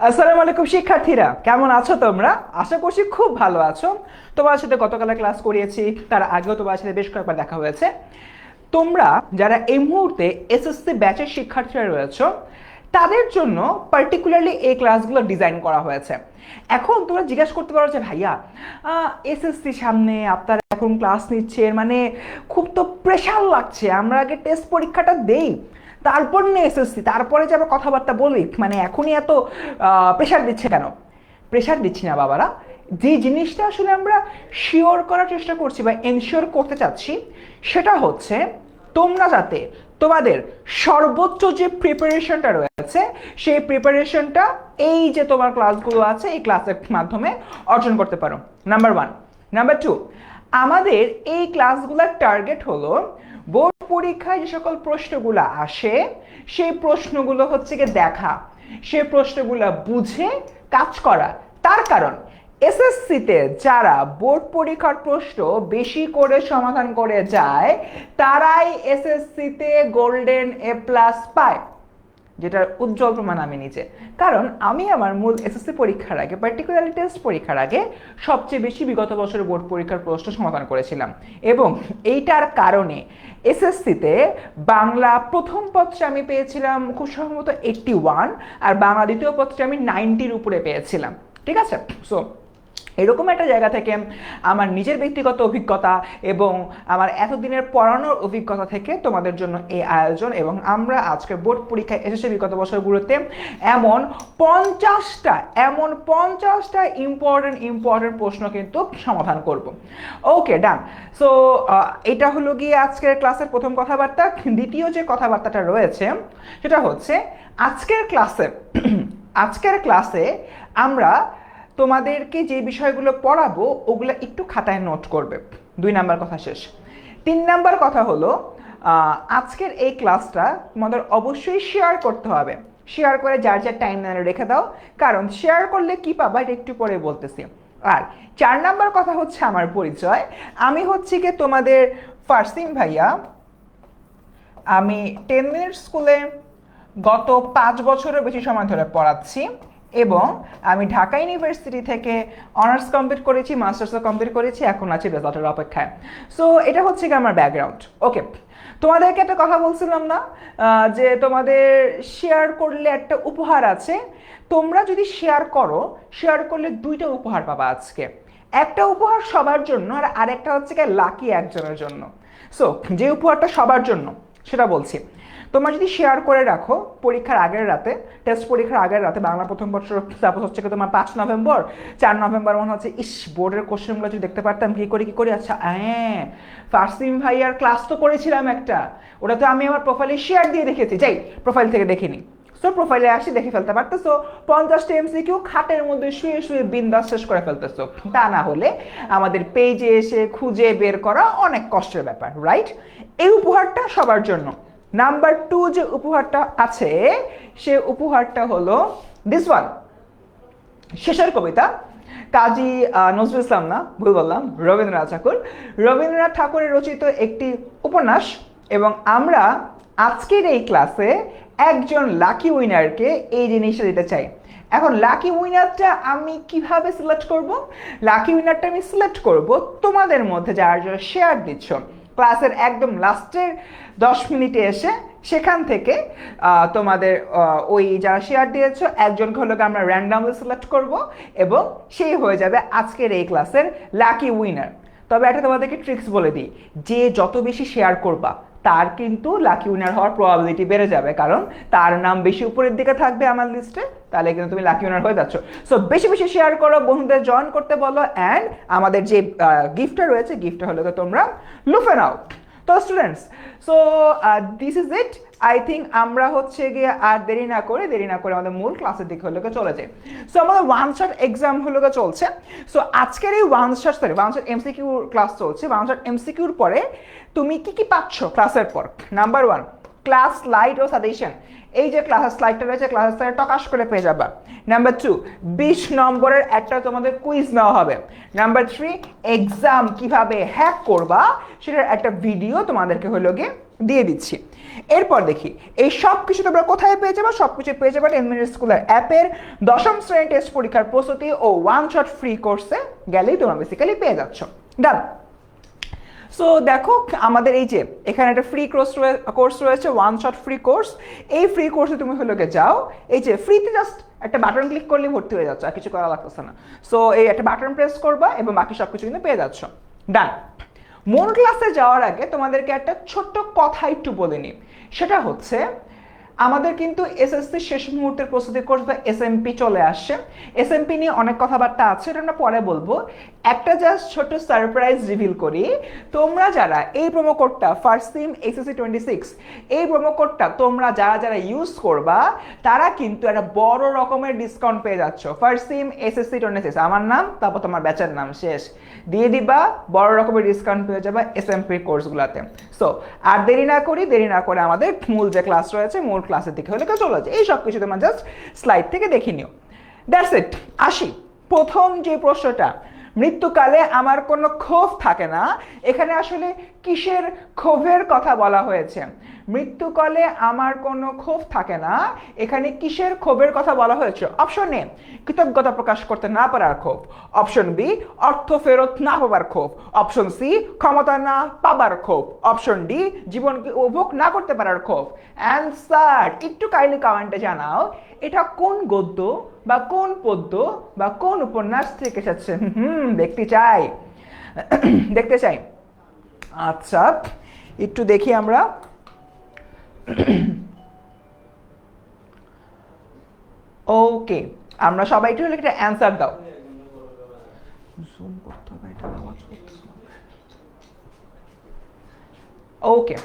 আসসালামু আলাইকুম শিক্ষার্থীরা, কেমন আছো তোমরা? আশা করছি খুব ভালো আছো। তোমার সাথে গতকাল ক্লাস করিয়েছি, তার আগেও তোমার সাথে বেশ কয়েকবার দেখা হয়েছে। তোমরা যারা এই মুহূর্তে এসএসসি ব্যাচের শিক্ষার্থীরা রয়েছো, তাদের জন্য পার্টিকুলারলি এই ক্লাসগুলো ডিজাইন করা হয়েছে। এখন তোমরা জিজ্ঞাসা করতে পারো যে ভাইয়া, এসএসসি সামনে, আপনারা এখন ক্লাস নিচ্ছেন, মানে খুব তো প্রেশার লাগছে, আমরা আগে টেস্ট পরীক্ষাটা দেই, তারপর নিয়ে এসএসসি, তারপরে যে আবার কথাবার্তা বলি, মানে এখনই এত প্রেশার দিচ্ছে কেন? প্রেশার দিচ্ছি না বাবারা। যে জিনিসটা আসলে আমরা শিওর করার চেষ্টা করছি বা এনশিওর করতে চাচ্ছি, সেটা হচ্ছে তোমরা যাতে তোমাদের সর্বোচ্চ যে প্রিপারেশনটা রয়েছে, সেই প্রিপারেশনটা এই যে তোমার ক্লাসগুলো আছে এই ক্লাসের মাধ্যমে অর্জন করতে পারো, নাম্বার ওয়ান। নাম্বার টু, আমাদের এই ক্লাসগুলোর টার্গেট হলো বোর্ড পরীক্ষায় যে সকল প্রশ্নগুলো আসে সেই প্রশ্নগুলো হচ্ছে গিয়ে দেখা, সেই প্রশ্নগুলো বুঝে কাজ করা। তার কারণ এসএসসিতে যারা বোর্ড পরীক্ষার প্রশ্ন বেশি করে সমাধান করে যায়, তারাই এসএসসিতে গোল্ডেন এ প্লাস পায়, যেটার উজ্জ্বল প্রমাণ আমি নিজে। কারণ আমি আমার মূল এসএসসি পরীক্ষার আগে, পার্টিকুলারলি টেস্ট পরীক্ষার আগে, সবচেয়ে বেশি বিগত বছরের বোর্ড পরীক্ষার প্রশ্ন সমাধান করেছিলাম। এবং এইটার কারণে এসএসসিতে বাংলা প্রথম পত্রে আমি পেয়েছিলাম খুব সম্ভবত 81, আর বাংলা দ্বিতীয় পত্রে আমি 90-র উপরে পেয়েছিলাম। ঠিক আছে? সো এরকম একটা জায়গা থেকে আমার নিজের ব্যক্তিগত অভিজ্ঞতা এবং আমার এতদিনের পড়ানোর অভিজ্ঞতা থেকে তোমাদের জন্য এই আয়োজন। এবং আমরা আজকে বোর্ড পরীক্ষায় এসেছে বিগত বছরগুলোতে এমন 50টা ইম্পর্টেন্ট প্রশ্ন কিন্তু সমাধান করব। ওকে, ডান। সো এটা হলো গিয়ে আজকের ক্লাসের প্রথম কথাবার্তা। দ্বিতীয় যে কথাবার্তাটা রয়েছে সেটা হচ্ছে আজকের ক্লাসে আমরা তোমাদেরকে যে বিষয়গুলো পড়াবো ওগুলো একটু খাতায় নোট করবে। 2 নাম্বার কথা শেষ। 3 নাম্বার কথা হলো, আজকের এই ক্লাসটা তোমাদের অবশ্যই শেয়ার করতে হবে। শেয়ার করে যার যার টাইম লাইনে রেখে দাও, কারণ শেয়ার করলে কি পাবা এটা একটু পরে বলতেছি। আর 4 নাম্বার কথা হচ্ছে আমার পরিচয়। আমি হচ্ছে কি তোমাদের ফারসিন ভাইয়া। আমি 10 মিনিট স্কুলে গত 5 বছরের বেশি সময় ধরে পড়াচ্ছি এবং আমি ঢাকা ইউনিভার্সিটি থেকে অনার্স কমপ্লিট করেছি, মাস্টার্সও কমপ্লিট করেছি, এখন আছি রেজাল্টের অপেক্ষায়। সো এটা হচ্ছে কি আমার ব্যাকগ্রাউন্ড। ওকে, তোমাদেরকে একটা কথা বলছিলাম না যে তোমাদের শেয়ার করলে একটা উপহার আছে? তোমরা যদি শেয়ার করলে 2টা উপহার পাবা আজকে। একটা উপহার সবার জন্য আর আরেকটা হচ্ছে কি লাকি একজনের জন্য। সো যে উপহারটা সবার জন্য সেটা বলছি। তোমরা যদি শেয়ার করে রাখো পরীক্ষার আগের রাতে, টেস্ট পরীক্ষার আগের রাতে, বাংলা প্রথম বছর সাপোজ হচ্ছে কি তোমার 5 নভেম্বর, 4 নভেম্বর মনে হচ্ছে ইস বোর্ডের কোশ্চেনগুলো যদি দেখতে পারতাম কি করি। আচ্ছা হ্যাঁ, ফারসিম ভাইয়ার ক্লাস তো করেছিলাম একটা, ওটা তো আমি আমার প্রোফাইলে শেয়ার দিয়ে রেখেছি, যাই প্রোফাইল থেকে দেখিনি। সো প্রোফাইলে আসি দেখে ফেলতে পারতেছো। 50টা এমসিকিউ খাটের মধ্যে শুয়ে শুয়ে বিন্দাস শেষ করে ফেলতেছো। তা না হলে আমাদের পেজে এসে খুঁজে বের করা অনেক কষ্টের ব্যাপার, রাইট? এই উপহারটা সবার জন্য। নাম্বার 2 যে উপহারটা আছে, সে উপহারটা হলো দিস ওয়ান, শেষের কবিতা। কাজী নজরুল ইসলাম, না ভুল বললাম, রবীন্দ্রনাথ ঠাকুরের রচিত একটি উপন্যাস। এবং আমরা আজকের এই ক্লাসে একজন লাকি উইনারকে এই জিনিসটা দিতে চাই। এখন লাকি উইনারটা আমি কিভাবে সিলেক্ট করব? লাকি উইনারটা আমি সিলেক্ট করব তোমাদের মধ্যে যারা যারা শেয়ার দিচ্ছ ক্লাসের একদম লাস্টের 10 মিনিটে এসে, সেখান থেকে তোমাদের ওই যারা শেয়ার দিয়েছো একজনকে হলো আমরা র্যান্ডামলি সিলেক্ট করব এবং সেই হয়ে যাবে আজকের এই ক্লাসের লাকি উইনার। তবে এটা তোমাদেরকে ট্রিক্স বলে দিই, যে যত বেশি শেয়ার করবা তার কিন্তু লাকি উইনার হওয়ার প্রবাবিলিটি বেড়ে যাবে, কারণ তার নাম বেশি উপরের দিকে থাকবে আমার লিস্টে, তাহলে কিন্তু তুমি লাকি উইনার হয়ে যাচ্ছ। সো বেশি বেশি শেয়ার করো, বন্ধুদের জয়েন করতে বলো, অ্যান্ড আমাদের যে গিফটটা রয়েছে, গিফটটা হলো তোমরা লুফে নাও। তো students, so this is it. I think আমরা হচ্ছে গিয়ে আর দেরি না করে আমাদের মূল ক্লাসের দিকে হলো চলে যাই। সো আমাদের ওয়ান শট এক্সাম হলো চলছে। সো আজকের এই ওয়ান শট এমসিকিউ ক্লাস চলছে। ওয়ান শট এমসিকিউর পরে তুমি কি পাচ্ছ ক্লাসের পর? নাম্বার 1, ক্লাস স্লাইড ও সাজেশন। এই যে ক্লাসের স্লাইডটা রয়েছে, ক্লাসের স্লাইড টকাশ করে পেয়ে যাবা। নাম্বার 2, 20 নম্বরের একটা তোমাদের কুইজ নেওয়া হবে। নাম্বার 3, এক্সাম কিভাবে হ্যাক করবা সেটার একটা ভিডিও তোমাদেরকে হলো গিয়ে দিয়ে দিচ্ছি। এরপর দেখি এই সব কিছু তোমরা কোথায় পেয়ে যাবে, সবকিছু পেয়ে যাবে 10 মিনিট স্কুলের অ্যাপের দশম শ্রেণী টেস্ট পরীক্ষার প্রস্তুতি ও ওয়ান শট ফ্রি কোর্সে গেলেই তোমরা বেসিক্যালি পেয়ে যাচ্ছ। ডান। সো দেখো আমাদের এই যে এখানে একটা ফ্রি কোর্স রয়েছে, ওয়ান শট ফ্রি কোর্স। এই ফ্রি কোর্সে তুমি হলো যাও, এই যে ফ্রিতে জাস্ট একটা বাটন ক্লিক করলে ভর্তি হয়ে যাচ্ছে, আর কিছু করা লাগতেছে না। সো এই একটা বাটন প্রেস করবা এবং বাকি সব কিছু কিন্তু পেয়ে যাচ্ছ। ডান। মূল ক্লাসে যাওয়ার আগে তোমাদেরকে একটা ছোট্ট কথা একটু বলে নিই, সেটা হচ্ছে আমাদের কিন্তু এসএসসি শেষ মুহূর্তের প্রস্তুতি কোর্স বা এসএমপি চলে আসছে। এসএমপি নিয়ে অনেক কথাবার্তা আছে, এটা আমরা পরে বলবো। একটা জাস্ট ছোট সারপ্রাইজ রিভিল করি, তোমরা যারা এই প্রোমো কোডটা ফার্স্ট সিম এসএসসি 26 এই প্রোমো কোডটা তোমরা যারা যারা ইউজ করবা তারা কিন্তু একটা বড় রকমের ডিসকাউন্ট পেয়ে যাচ্ছ। ফার্স্ট সিম এসএসসি 26 আমার নাম, তারপর তোমার ব্যাচের নাম, শেষ দিয়ে দিবা, বড় রকমের ডিসকাউন্ট পেয়ে যাবা এসএমপি কোর্সগুলোতে। সো আর দেরি না করে আমাদের মূল যে ক্লাস রয়েছে মূল ক্লাসের দিকে হলে চলে যাচ্ছে। এই সব কিছু তোমরা জাস্ট স্লাইড থেকে দেখে নিও। That's it. আসি প্রথম যে প্রশ্নটা, মৃত্যুকালে আমার কোনো ক্ষোভ থাকে না, এখানে আসলে কিসের ক্ষোভের কথা বলা হয়েছে? মৃত্যুকালে আমার কোনো ক্ষোভ থাকে না, এখানে কিসের ক্ষোভের কথা বলা হয়েছে? অপশন এ কৃতজ্ঞতা প্রকাশ করতে না পারার ক্ষোভ, অপশন বি অর্থ ফেরত না পাবার ক্ষোভ, অপশন সি ক্ষমতা না পাবার ক্ষোভ, অপশন ডি জীবনকে উপভোগ না করতে পারার ক্ষোভ। অ্যান্সার একটু কাইন্ডলি কমেন্টে জানাও, এটা কোন গদ্য বা কোন পদ্য বা কোন উপন্যাস থেকে এসেছে? দেখতে চাই। আচ্ছা একটু দেখি আমরা। ওকে, আমরা সবাই একটু একটা অ্যান্সার দাও। ওকে,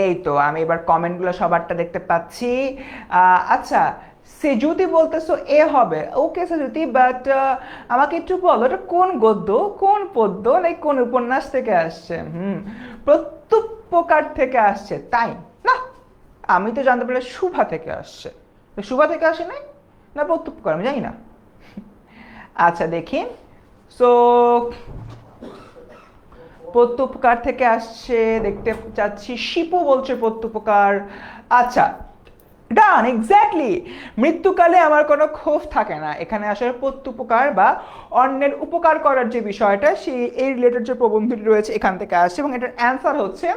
এই তো আমি এবার কমেন্টগুলো সবারটা দেখতে পাচ্ছি। আচ্ছা সেজুতি বলতেছো এ হবে, ওকে সেজুতি, বাট আমাকে একটু বলো এটা কোন গদ্য, কোন পদ্য, নাকি কোন উপন্যাস থেকে আসছে? প্রত্যুপকার থেকে আসছে, তাই না? আমি তো জানতে পারলাম শুভা থেকে আসছে। শুভা থেকে আসে নাই না প্রত্যুপকার, আমি জানি না। আচ্ছা দেখি। সো প্রত্যুপকার থেকে আসছে দেখতে চাচ্ছি, শিপু বলছে প্রত্যুপকার। আচ্ছা ডান, এক্স্যাক্টলি। মৃত্যুকালে আমার কোনো ক্ষোভ থাকে না, এখানে আসলে প্রত্যুপকার বা অন্যের উপকার করার যে বিষয়টা সেই এই রিলেটেড যে প্রবন্ধটি রয়েছে এখান থেকে আসছে, এবং এটার অ্যান্সার হচ্ছে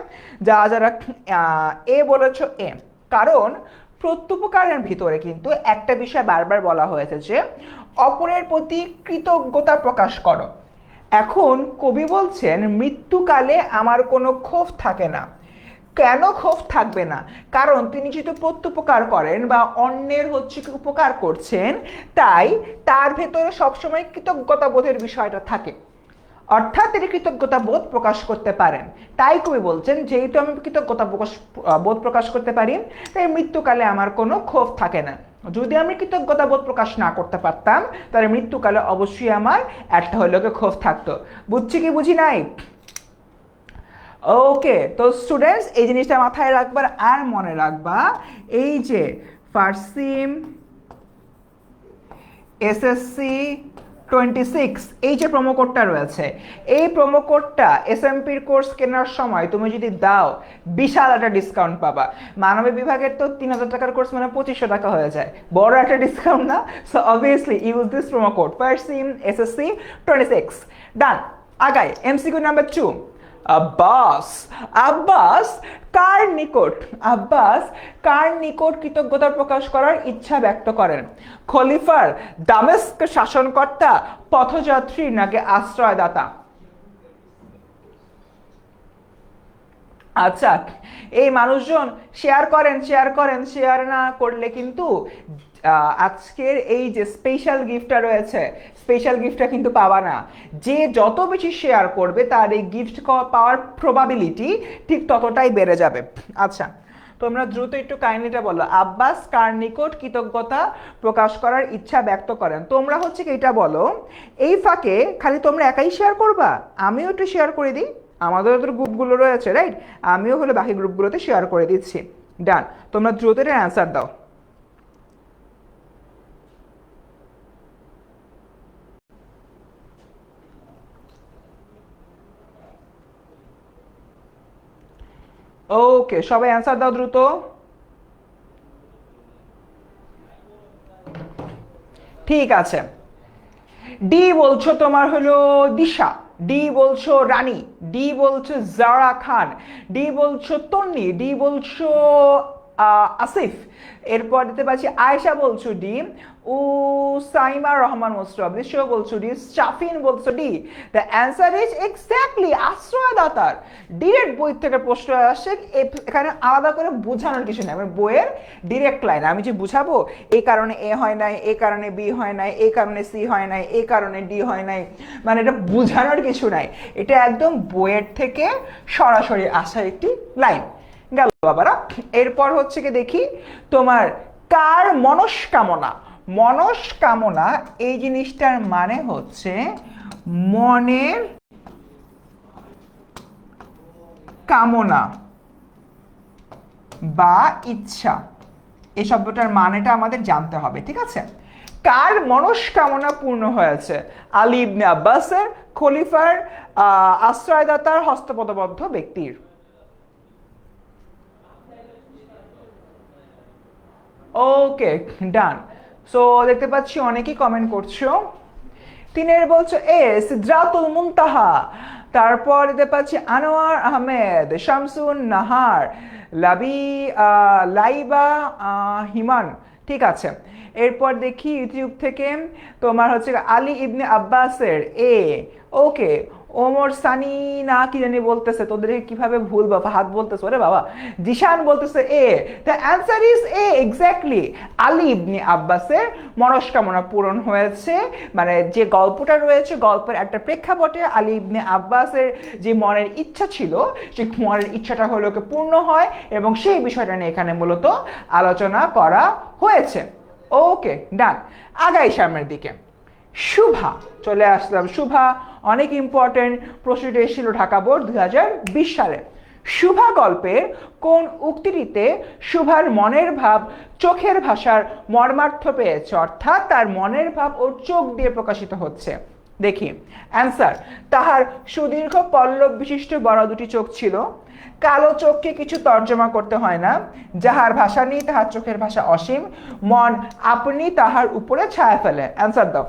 যারা এ বলেছ এ, কারণ প্রত্যুপকারের ভিতরে কিন্তু একটা বিষয় বারবার বলা হয়েছে যে অপরের প্রতি কৃতজ্ঞতা প্রকাশ করো। এখন কবি বলছেন মৃত্যুকালে আমার কোনো ক্ষোভ থাকে না। কেন ক্ষোভ থাকবে না? কারণ তিনি যেহেতু প্রত্যুপকার করেন বা অন্যের হচ্ছে কি উপকার করছেন, তাই তার ভেতরে সবসময় কৃতজ্ঞতা বোধের বিষয়টা থাকে, অর্থাৎ তিনি কৃতজ্ঞতা বোধ প্রকাশ করতে পারেন। তাই কবি বলছেন যেহেতু আমি কৃতজ্ঞতা বোধ প্রকাশ করতে পারি, তাই মৃত্যুকালে আমার কোনো ক্ষোভ থাকে না। যদি আমি কৃতজ্ঞতা বোধ প্রকাশ না করতে পারতাম তাহলে মৃত্যুকালে অবশ্যই আমার একটা হইলো ক্ষোভ থাকতো। বুঝছি কি বুঝি নাই? ওকে, তো স্টুডেন্টস এই জিনিসটা মাথায় রাখবার আর মনে রাখবা, এই যে ফার্স্ট সিম এসএসসি 26 এই যে প্রোমো কোডটা রয়েছে, এই প্রোমো কোডটা এসএমপির কোর্স কেনার সময় তুমি যদি দাও বিশাল একটা ডিসকাউন্ট পাবা। মানবিক বিভাগের তো 3000 টাকার কোর্স মানে 2500 টাকা হয়ে যায়, বড় একটা ডিসকাউন্ট না? So obviously use this promo code first SIM SSC 26। ডান। আগাই এমসিকিউ নাম্বার 2। আব্বাস আব্বাস কার নিকট আব্বাস কার নিকট কৃতজ্ঞতা প্রকাশ করার ইচ্ছা ব্যক্ত করেন? খলিফার, দামেস্ক শাসনকর্তা, পথযাত্রী, নাকি আশ্রয়দাতা? আচ্ছা এই মানুষজন শেয়ার না করলে কিন্তু আজকের এই যে স্পেশাল গিফটটা রয়েছে স্পেশাল গিফটটা কিন্তু পাবা না। যে যত বেশি শেয়ার করবে তার এই গিফট পাওয়ার প্রবাবিলিটি ঠিক ততটাই বেড়ে যাবে। আচ্ছা তোমরা দ্রুত একটু কাহিনীটা বলো, আব্বাস কার নিকট কৃতজ্ঞতা প্রকাশ করার ইচ্ছা ব্যক্ত করেন? তোমরা হচ্ছে কি এটা বলো, এই ফাঁকে খালি তোমরা একাই শেয়ার করবা, আমিও একটু শেয়ার করে দিই, আমাদেরও তো গ্রুপগুলো রয়েছে রাইট, আমিও হলে বাকি গ্রুপগুলোতে শেয়ার করে দিচ্ছি। ডান, তোমরা দ্রুত এর অ্যান্সার দাও। ওকে, সবাই অ্যান্সার দাও দ্রুত। ঠিক আছে, ডি বলছো তোমার হলো দিশা, ডি বলছো রানী, ডি বলছো জারা খান, ডি বলছো তন্নি, ডি বলছো আসিফ, এরপর দিতে পারছি আয়েশা বলছো ডি, ও সাইমা রহমান মোস্তফা নিশ্চয় বলছো ডি, শাফিন বলছো D. The answer is exactly আশ্রয়দাতার। ডিরেক্ট বই থেকে প্রশ্ন আসে, এখানে আলাদা করে বোঝানোর কিছু নেই, আমার বইয়ের ডিরেক্ট লাইন আমি যে বুঝাবো এই কারণে এ হয় নাই, এই কারণে বি হয় নাই, এই কারণে সি হয় নাই, এই কারণে ডি হয় নাই, মানে এটা বোঝানোর কিছু নাই, এটা একদম বইয়ের থেকে সরাসরি আসা একটি লাইন। গেল বাবারা। এরপর হচ্ছে কি দেখি তোমার কার মনস্কামনা। মনস্কামনা এই জিনিসটার মানে হচ্ছে মনের কামনা বা ইচ্ছা, এই শব্দটার মানেটা আমাদের জানতে হবে, ঠিক আছে? কার মনস্কামনা পূর্ণ হয়েছে? আলী ইবনে আব্বাসের, খলিফার, আশ্রয়দাতার, হস্তপদবদ্ধ ব্যক্তির। ওকে, ডান। সো দেখতে পাচ্ছি অনেকেই কমেন্ট করছো। তিনের বলছো এ সিদরাতুল মুনতাহা, তারপর দেখতে পাচ্ছি আনোয়ার আহমেদ, শামসুন নাহার, লাবি, লাইবা, হিমান, ঠিক আছে। এরপর দেখি ইউটিউব থেকে তোমার হচ্ছে আলী ইবনে আব্বাসের এ, ওকে। ওমর সানি না কি জানি বলতেছে, তোদেরকে কিভাবে ভুল বাবা হাত বলতেছে ওরে বাবা। জিশান বলতেছে A, the answer is A exactly. Ali Ibne আব্বাসের মনস্কামনা পূরণ হয়েছে, মানে যে গল্পটা রয়েছে গল্পের একটা প্রেক্ষাপটে আলী ইবনে আব্বাসের যে মনের ইচ্ছা ছিল সেই মনের ইচ্ছাটা হলো পূর্ণ হয়, এবং সেই বিষয়টা নিয়ে এখানে মূলত আলোচনা করা হয়েছে। ওকে, ডান। আগাই সামনের দিকে। শুভা, চলে আসলাম শুভা, অনেক ইম্পর্টেন্ট, প্রশ্নটি এসেছিল ঢাকা বোর্ড 2020 সালে। শুভা গল্পের কোন উক্তিটিতে শুভার মনের ভাব চোখের ভাষার মর্মার্থ পেয়েছে, অর্থাৎ তার মনের ভাব ওর চোখ দিয়ে প্রকাশিত হচ্ছে? দেখি অ্যান্সার। তাহার সুদীর্ঘ পল্লব বিশিষ্ট বড় দুটি চোখ ছিল, কালো চোখকে কিছু তর্জমা করতে হয় না, যাহার ভাষা নেই তাহার চোখের ভাষা অসীম, মন আপনি তাহার উপরে ছায়া ফেলে। অ্যান্সার দাও।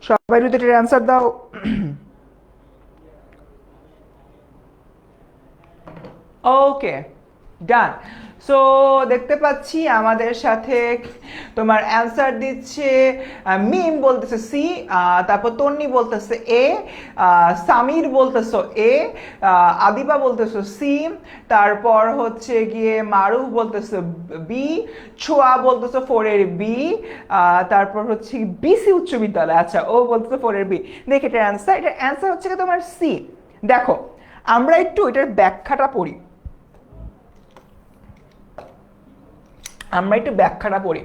সবাই যদি এটার অ্যান্সার দাও। ওকে, ডান। সো দেখতে পাচ্ছি আমাদের সাথে তোমার অ্যান্সার দিচ্ছে মিম বলতেছে সি, তারপর তন্নি বলতেছে এ, সামির বলতেছো এ, আদিবা বলতেছো সি, তারপর হচ্ছে গিয়ে মারুফ বলতেছো বি, ছোয়া বলতেছো 4 এর বি, তারপর হচ্ছে বিসি উচ্চ বিদ্যালয়, আচ্ছা ও বলতেছো 4 এর বি। দেখে এটার অ্যান্সার, এটার অ্যান্সার হচ্ছে কি তোমার সি। দেখো আমরা একটু এটার ব্যাখ্যাটা পড়ি, আমরা একটু ব্যাখ্যাটা পড়ি।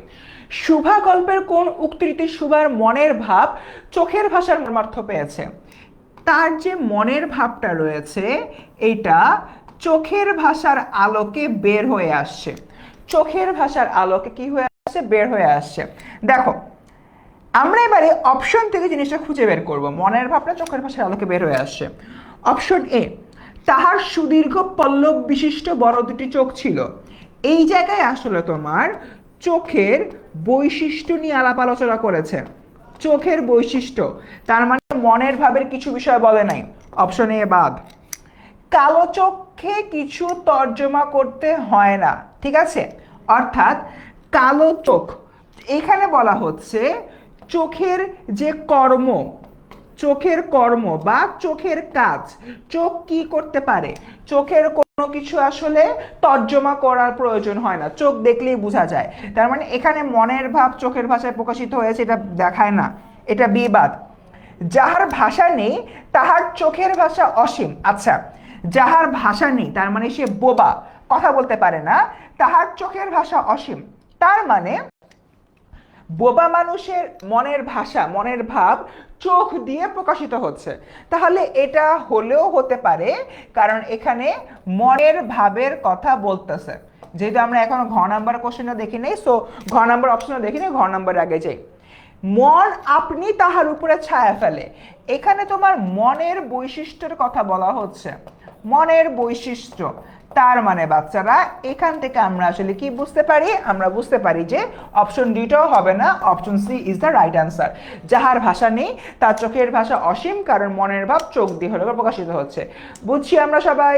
শুভা গল্পের কোন উক্তিটিতে শুভার মনের ভাব চোখের ভাষার মর্মার্থ পেয়েছে? তার যে মনের ভাবটা রয়েছে এটা চোখের ভাষার আলোকে বের হয়ে আসছে, চোখের ভাষার আলোকে কি হয়ে আসছে, বের হয়ে আসছে। দেখো আমরা এবারে অপশন থেকে জিনিসটা খুঁজে বের করব, মনের ভাবটা চোখের ভাষার আলোকে বের হয়ে আসছে। অপশন এ, তাহার সুদীর্ঘ পল্লব বিশিষ্ট বড় দুটি চোখ ছিল। এই জায়গায় আসলে তোমার চোখের বৈশিষ্ট্য নিয়ে আলাপ আলোচনা করেছে, চোখের বৈশিষ্ট্য, তার মানে মনের ভাবের কিছু বিষয় বলে নাই। অপশন এ বাদ। কালো চোখে কিছু তর্জমা করতে হয় না, ঠিক আছে, অর্থাৎ কালো চোখ এখানে বলা হচ্ছে চোখের যে কর্ম, চোখের কর্ম বা চোখের কাজ, চোখ কি করতে পারে, চোখের কোনো কিছু আসলে তর্জমা করার প্রয়োজন হয় না, চোখ দেখলেই বোঝা যায়। তার মানে এখানে মনের ভাব চোখের ভাষায় প্রকাশিত হয়েছে, এটা দেখায় না, এটা বিবাদ। যাহার ভাষা নেই তাহার চোখের ভাষা অসীম, আচ্ছা যাহার ভাষা নেই তার মানে সে বোবা, কথা বলতে পারে না, তাহার চোখের ভাষা অসীম, তার মানে বোবা মানুষের মনের ভাষা, মনের ভাব চোখ দিয়ে প্রকাশিত হচ্ছে। তাহলে এটা হলেও হতে পারে, কারণ এখানে মনের ভাবের কথা বলতেছে। যেহেতু আমরা এখন ঘ নাম্বার কোশ্চেনটা দেখি নাই, সো ঘ নাম্বার অপশনটা দেখি নাই, ঘ নাম্বার আগে যাই। মন আপনি তাহার উপরে ছায়া ফেলে, এখানে তোমার মনের বৈশিষ্ট্যের কথা বলা হচ্ছে। মনের বৈশিষ্ট্য, তার মানে বাচ্চারা এখান থেকে আমরা আসলে কি বুঝতে পারি? আমরা বুঝতে পারি যে অপশন ডিটাও হবে না, option C is the right answer. যাহার ভাষা নেই তার চোখের ভাষা অসীম, কারণ মনের ভাব চোখ দিয়ে হলে প্রকাশিত হচ্ছে। বুঝছি আমরা সবাই?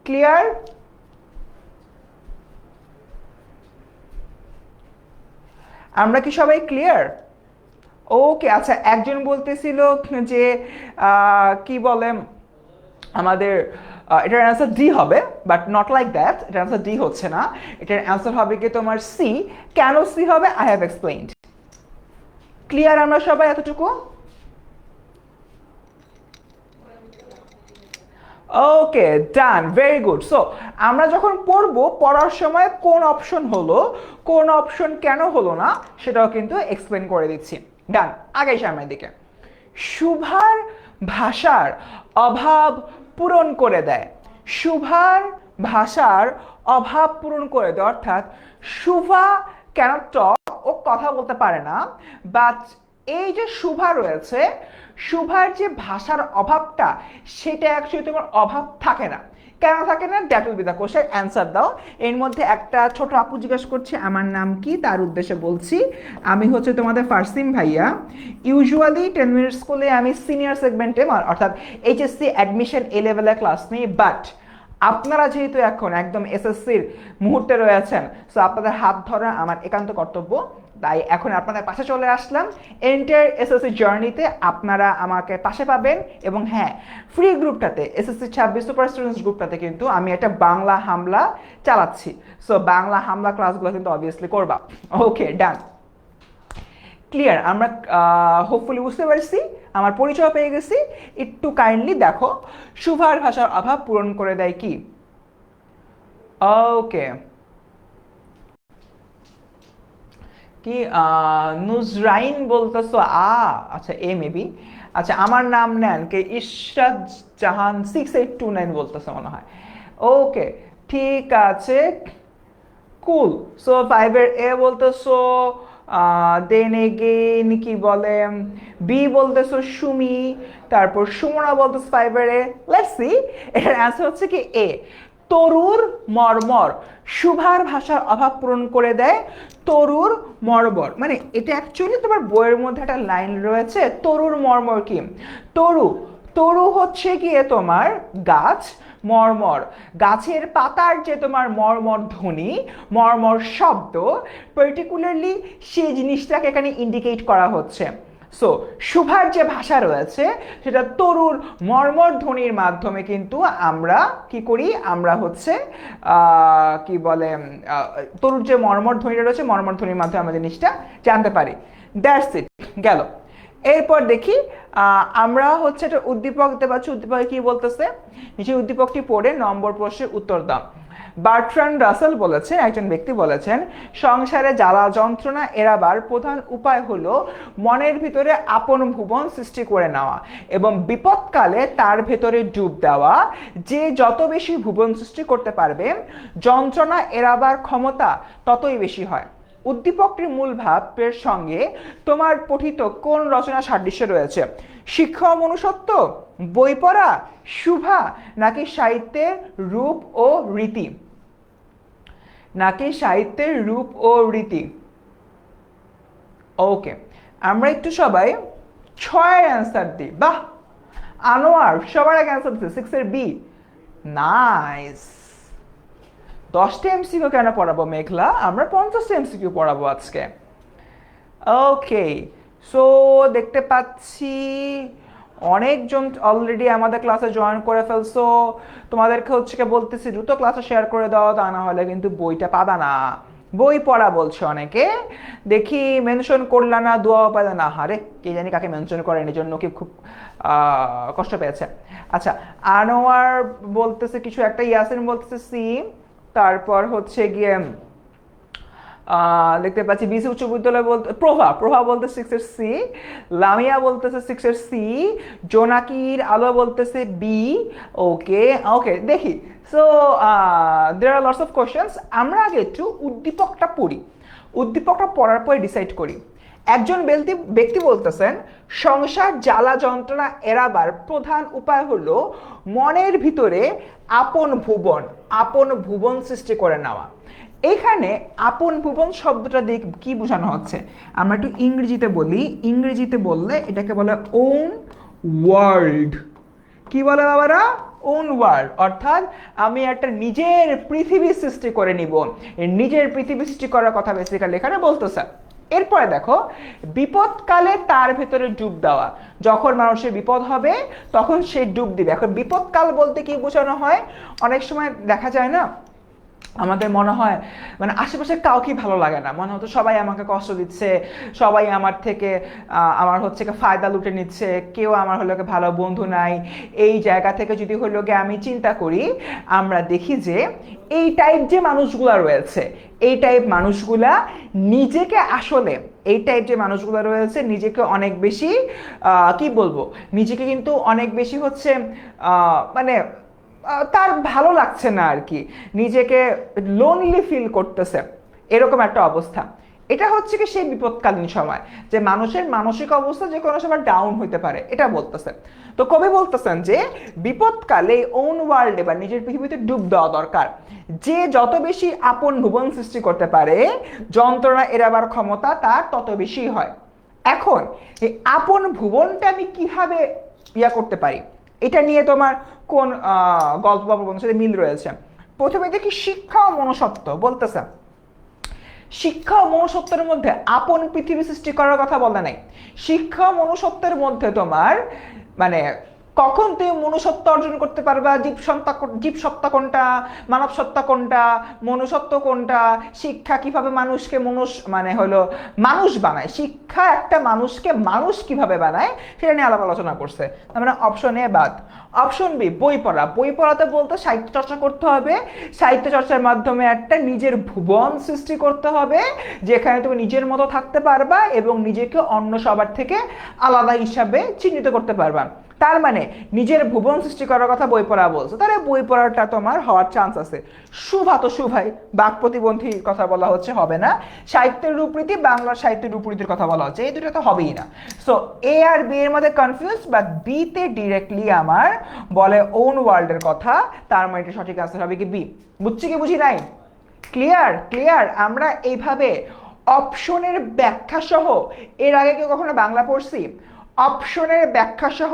ক্লিয়ার? আমরা কি সবাই ক্লিয়ার? ওকে, আচ্ছা, একজন বলতেছিল যে কি বলে আমাদের এটার অ্যান্সার ডি হবে, বাট নট লাইক দ্যাট। এটার অ্যান্সার ডি হচ্ছে না, এটার অ্যান্সার হবে কি তোমার সি। কেন সি হবে? I have explained. ক্লিয়ার আমরা সবাই এতটুকু? ওকে, ডান, ভেরি গুড। সো আমরা যখন পড়বো, পড়ার সময় কোন অপশন হলো, কোন অপশন কেন হলো না, সেটাও কিন্তু এক্সপ্লেন করে দিচ্ছি। ডান, আগে সামনের দিকে। শুভার ভাষার অভাব পূরণ করে দেয়। শুভার ভাষার অভাব পূরণ করে দেয়, অর্থাৎ শুভা কেন টক, ও কথা বলতে পারে না, বাট এই যে শুভা রয়েছে, শুভার যে ভাষার অভাবটা, সেটা অ্যাকচুয়ালি তোমার অভাব থাকে না। কেন থাকে না? That will be the question, answer দাও। এর মধ্যে একটা ছোট আপু জিজ্ঞেস করছে আমার নাম কি, তার উদ্দেশ্যে বলছি আমি হচ্ছে তোমাদের ফারসিম ভাইয়া। ইউজুয়ালি 10 মিনিট স্কুলে আমি সিনিয়র সেগমেন্টে, অর্থাৎ এইচএসসি অ্যাডমিশন এ লেভেলের ক্লাস নিই, বাট আপনারা যেহেতু এখন একদম এসএসসির মুহূর্তে রয়েছেন, সো আপনাদের হাত ধরা আমার একান্ত কর্তব্য, তাই এখন আপনাদের পাশে চলে আসলাম। এন্টার এসএসসি জার্নিতে আপনারা আমাকে পাশে পাবেন। এবং হ্যাঁ, ফ্রি গ্রুপটাতে, এসএসসি 26 সুপার স্টুডেন্টস গ্রুপটাতে কিন্তু আমি একটা বাংলা হামলা চালাচ্ছি। সো বাংলা হামলা ক্লাসগুলো কিন্তু অবভিয়াসলি করবা। ওকে, ডান, ক্লিয়ার। আমরা হোপফুলি বুঝতে পারছি, আমার পরিচয় পেয়ে গেছি। একটু কাইন্ডলি দেখো, শুভার ভাষার অভাব পূরণ করে দেয় কি? ওকে, কি নুজরাইন বলতেছো? আচ্ছা, এ মেবি। আচ্ছা, আমার নাম নেন কে? ইশরাত জাহান 6829 বলতেছে মনে হয়। ওকে, ঠিক আছে, কুল। সো 5-এর এ বলতেছো, দেন এগেইন কি বলে, বি বলতেছো সুমি, তারপর সুমনা বলতেছো 5-এর এ। লেটস সি, এটার অ্যান্সার হচ্ছে কি এ, তরুর মর্মর। শুভার ভাষার অভাব পূরণ করে দেয় তরুর মর্মর। মানে এটা অ্যাকচুয়ালি তোমার বইয়ের মধ্যে একটা লাইন রয়েছে, তরুর মর্মর কি? তরু, তরু হচ্ছে গিয়ে তোমার গাছ, মর্মর গাছের পাতার যে তোমার মর্মর ধ্বনি, মর্মর শব্দ, পার্টিকুলারলি সেই জিনিসটাকে এখানে ইন্ডিকেট করা হচ্ছে। সো শুভার যে ভাষা রয়েছে, সেটা তরুর মর্মর ধ্বনির মাধ্যমে কিন্তু আমরা কি করি? আমরা হচ্ছে কি বলে, তরুর যে মর্মর ধ্বনিটা রয়েছে, মর্মর ধ্বনির মাধ্যমে আমরা জিনিসটা জানতে পারি। দ্যাটস ইট, গেল। এরপর দেখি আমরা হচ্ছে একটা উদ্দীপক দিতে পারছি। উদ্দীপকে কি বলতেছে, নিচে উদ্দীপকটি পড়ে নম্বর প্রশ্নের উত্তর দাও। বার্ট্রান্ড রাসেল বলেছেন, একজন ব্যক্তি বলেছেন, সংসারে জ্বালা যন্ত্রণা এড়াবার প্রধান উপায় হলো মনের ভিতরে আপন ভুবন সৃষ্টি করে নেওয়া এবং বিপদকালে তার ভেতরে ডুব দেওয়া। যে যত বেশি ভুবন সৃষ্টি করতে পারবে, যন্ত্রণা এড়াবার ক্ষমতা ততই বেশি হয়। উদ্দীপকটির মূল ভাবের সঙ্গে তোমার পঠিত কোন রচনা সাদৃশ্য রয়েছে? শিক্ষা ও মনুষ্যত্ব, বই পড়া, শুভা, নাকি সাহিত্যের রূপ ও রীতি? নাকি সাহিত্যের রূপ ও রীতি? ওকে, আমরা একটু সবাই 6-এর অ্যান্সার দিই। বাহ, আনোয়ার সবার আগে অ্যান্সার দিচ্ছে 6-এর বি। নাইস। 10টা এমসিকিউ কেন পড়াবো মেঘলা? আমরা 50টা এমসিকিউ পড়াবো আজকে। ওকে, সো দেখতে পাচ্ছি অনেকজন অলরেডি আমাদের ক্লাসে জয়েন করে ফেলছো। তোমাদেরকে হচ্ছে কি বলতেছি, দ্রুত ক্লাসে শেয়ার করে দাও, তা না হলে কিন্তু বইটা পাবা না। বই পড়া বলছে অনেকে, দেখি মেনশন করলা না, দোয়াও পাইলে না। হারে, কে জানি কাকে মেনশন করেন, এই জন্য কি খুব কষ্ট পেয়েছে। আচ্ছা, আনোয়ার বলতেছে কিছু একটা, ইয়াসিন বলতেছে সি, তারপর হচ্ছে গিয়ে দেখতে পাচ্ছি বিসি উচ্চ বিদ্যালয় বলতে প্রভা বলতে 6-এর সি, লামিয়া বলতেছে 6-এর সি, জোনাকির আলো বলতেছে বি। ওকে ওকে, দেখি। So there are lots of questions. আমরা আগে একটু উদ্দীপকটা পড়ি, উদ্দীপকটা পড়ার পরে ডিসাইড করি। একজন ব্যক্তি বলতেছেন, সংসার জ্বালা যন্ত্রণা এড়াবার প্রধান উপায় হলো মনের ভিতরে আপন ভুবন সৃষ্টি করে নেওয়া। এখানে আপন ভুবন শব্দটা দিয়ে কি বোঝানো হচ্ছে, আমরা একটু ইংরেজিতে বলি। ইংরেজিতে বললে এটাকে বলে ওন ওয়ার্ল্ড। কি বলে বাবারা? On world. অর্থাৎ আমি একটা নিজের পৃথিবী সৃষ্টি করে নিব। নিজের পৃথিবী সৃষ্টি করার কথা বেসিক্যালি এখানে বলতেছে। এরপরে দেখো, বিপদকালে তার ভেতরে ডুব দেওয়া। যখন মানুষের বিপদ হবে তখন সে ডুব দিবে। এখন বিপদকাল বলতে কি বোঝানো হয়? অনেক সময় দেখা যায় না, আমাদের মনে হয় মানে আশেপাশে কাউকে ভালো লাগে না, মনে হতো সবাই আমাকে কষ্ট দিচ্ছে, সবাই আমার থেকে আমার হচ্ছে ফায়দা লুটে নিচ্ছে, কেউ আমার হলো ভালো বন্ধু নাই। এই জায়গা থেকে যদি হলো গিয়ে আমি চিন্তা করি, আমরা দেখি যে এই টাইপ যে মানুষগুলা রয়েছে, এই টাইপ মানুষগুলা নিজেকে আসলে এই টাইপ যে মানুষগুলো রয়েছে নিজেকে অনেক বেশি কি বলবো, নিজেকে কিন্তু অনেক বেশি হচ্ছে মানে তার ভালো লাগছে না আর কি, নিজেকে লোনলি ফিল করতেছে, এরকম একটা অবস্থা। এটা হচ্ছে কি সেই বিপদকালীন সময় যে মানুষের মানসিক অবস্থা যে কোনো সময় ডাউন হইতে পারে, এটা বলতেছে। তো কবি বলতেছেন যে বিপদকালে ওন ওয়ার্ল্ডে বা নিজের পৃথিবীতে ডুব দেওয়া দরকার। যে যত বেশি আপন ভুবন সৃষ্টি করতে পারে, যন্ত্রণা এড়াবার ক্ষমতা তার তত বেশি হয়। এখন এই আপন ভুবনটা আমি কিভাবে করতে পারি, এটা নিয়ে তোমার কোন গল্প বা প্রবন্ধের সাথে মিল রয়েছে? প্রথমে দেখি শিক্ষা ও মনুষ্যত্ব বলতেছে। শিক্ষা ও মনুষ্যত্বের মধ্যে আপন পৃথিবী সৃষ্টি করার কথা বলা নাই। শিক্ষা ও মনুষ্যত্বের মধ্যে তোমার মানে কখন তুমি মনুষ্যত্ব অর্জন করতে পারবা, জীবসত্তা কোনটা, মানব সত্তা কোনটা, মনুষ্যত্ব কোনটা, শিক্ষা কিভাবে মানুষকে মানে হলো মানুষ বানায়, শিক্ষা একটা মানুষকে মানুষ কিভাবে বানায় সেটা নিয়ে আলাপ আলোচনা করছে। আমরা অপশন এ বাদ। অপশন বি বই পড়া। বই পড়াতে বলতে সাহিত্য চর্চা করতে হবে, সাহিত্য চর্চার মাধ্যমে একটা নিজের ভুবন সৃষ্টি করতে হবে যেখানে তুমি নিজের মতো থাকতে পারবা এবং নিজেকে অন্য সবার থেকে আলাদা হিসাবে চিহ্নিত করতে পারবা। তার মানে নিজের ভুবন সৃষ্টি করার কথা বই পড়া বলছে, তাহলে বই পড়াটা তোমার হওয়ার চান্স আছে। সুভা তো সুভাই, বাক প্রতিবন্ধীর কথা বলা হচ্ছে, হবে না। সাহিত্যের রূপরীতি, বাংলা সাহিত্যের রূপরীতির কথা বলা হচ্ছে, এই দুটো তো হবেই না। সো এ আর বি এর মধ্যে কনফিউজ, বাট বি তে ডিরেক্টলি আমার বলে ওন ওয়ার্ল্ডের কথা, তার মানে এটা সঠিক আনসার হবে কি বি। বুঝছি কি বুঝি নাই? Clear clear. আমরা এইভাবে অপশনের ব্যাখ্যা সহ, এর আগে কেউ কখনো বাংলা পড়ছি? অপশনের ব্যাখ্যা সহ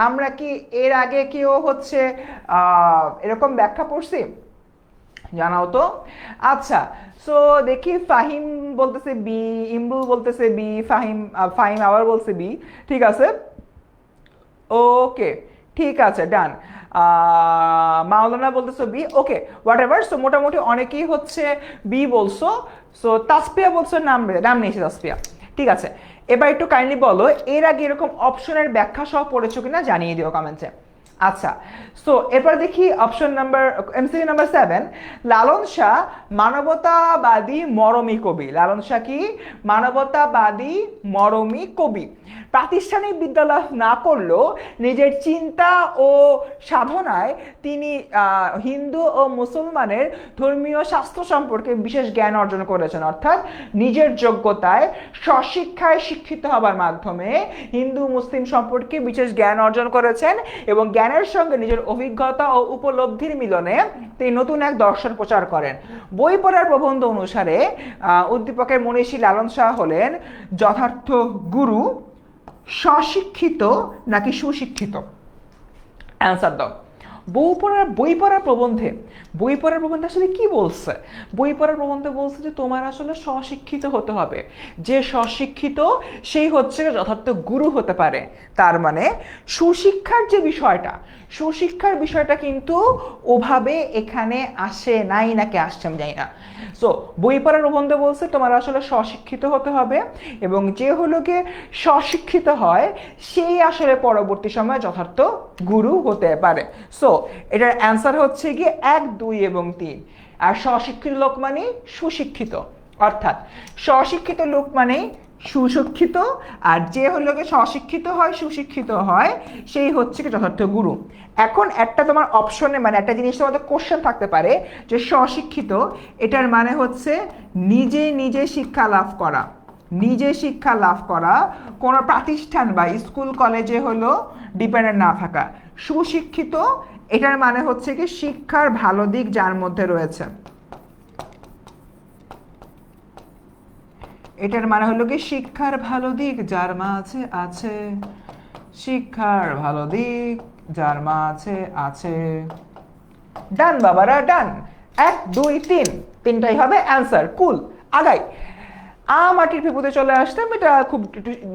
আমরা কি এর আগে কেউ হচ্ছে এরকম ব্যাখ্যা পড়ছি? জানাও তো। আচ্ছা, সো দেখি ফাহিম বলতেছে বি, ইমরুল বলতেছে বি, ফাহিম আবার বলছে বি। ঠিক আছে, ওকে ঠিক আছে, ডান। মাওলানা বলতেছো B, okay whatever. So মোটামুটি অনেকেই হচ্ছে বি বলছো। সো তাসপিয়া বলছো নাম নিয়েছে তাসপিয়া, ঠিক আছে। এবার একটু কাইন্ডলি বলো এর আগে এরকম অপশনের ব্যাখ্যা সহ পড়েছো কিনা, জানিয়ে দিও কমেন্টে। আচ্ছা, সো এরপর দেখি option number MCQ number 7। Lalon Shah মানবতাবাদী মরমী কবি। লালন শাহ কি মানবতাবাদী মরমী কবি। প্রাতিষ্ঠানিক বিদ্যালয় না করলেও নিজের চিন্তা ও সাধনায় তিনি হিন্দু ও মুসলমানের ধর্মীয় শাস্ত্র সম্পর্কে বিশেষ জ্ঞান অর্জন করেছেন। অর্থাৎ নিজের যোগ্যতায় স্বশিক্ষায় শিক্ষিত হবার মাধ্যমে হিন্দু মুসলিম সম্পর্কে বিশেষ জ্ঞান অর্জন করেছেন এবং জ্ঞানের সঙ্গে নিজের অভিজ্ঞতা ও উপলব্ধির মিলনে তিনি নতুন এক দর্শন প্রচার করেন। বই পড়ার প্রবন্ধ অনুসারে উদ্দীপকের মনীষী লালন শাহ হলেন যথার্থ গুরু, স্বশিক্ষিত নাকি সুশিক্ষিত? অ্যান্সার দাও। বই পড়ার প্রবন্ধে আসলে কি বলছে? বই পড়ার প্রবন্ধে বলছে যে তোমার আসলে স্বশিক্ষিত হতে হবে, যে স্বশিক্ষিত সেই হচ্ছে যথার্থ গুরু হতে পারে। তার মানে সুশিক্ষার যে বিষয়টা, সুশিক্ষার বিষয়টা কিন্তু ওভাবে এখানে আসে নাই, নাকি আসছে আমি জানি না। সো বই পড়ার প্রবন্ধে বলছে তোমার আসলে স্বশিক্ষিত হতে হবে এবং যে হলো গিয়ে স্বশিক্ষিত হয় সেই আসলে পরবর্তী সময়ে যথার্থ গুরু হতে পারে। সো এটার অ্যান্সার হচ্ছে গিয়ে 1, 2 এবং 3। আর স্বশিক্ষিত লোক মানে সুশিক্ষিত, অর্থাৎ স্বশিক্ষিত লোক মানেই সুশিক্ষিত, আর যে হলো স্বশিক্ষিত হয় সুশিক্ষিত হয় সেই হচ্ছে কি যথার্থ গুরু। এখন একটা তোমার অপশনে মানে একটা জিনিস তোমাদের কোশ্চেন থাকতে পারে যে স্বশিক্ষিত এটার মানে হচ্ছে নিজে নিজে শিক্ষা লাভ করা, নিজে শিক্ষা লাভ করা, কোনো প্রতিষ্ঠান বা স্কুল কলেজে হলো ডিপেন্ডেন্ট না থাকা। সুশিক্ষিত এটার মানে হচ্ছে কি শিক্ষার ভালো দিক যার মধ্যে রয়েছে, এটার মানে হলো কি শিক্ষার ভালো দিক যার মাঝে আছে, শিক্ষার ভালো দিক যার মাঝে আছে। ডান বাবারা, ডান। 1 2 3 তিনটাই হবে অ্যান্সার। কুল। আগাই। মাটির ফেপুতে চলে আসতাম, এটা খুব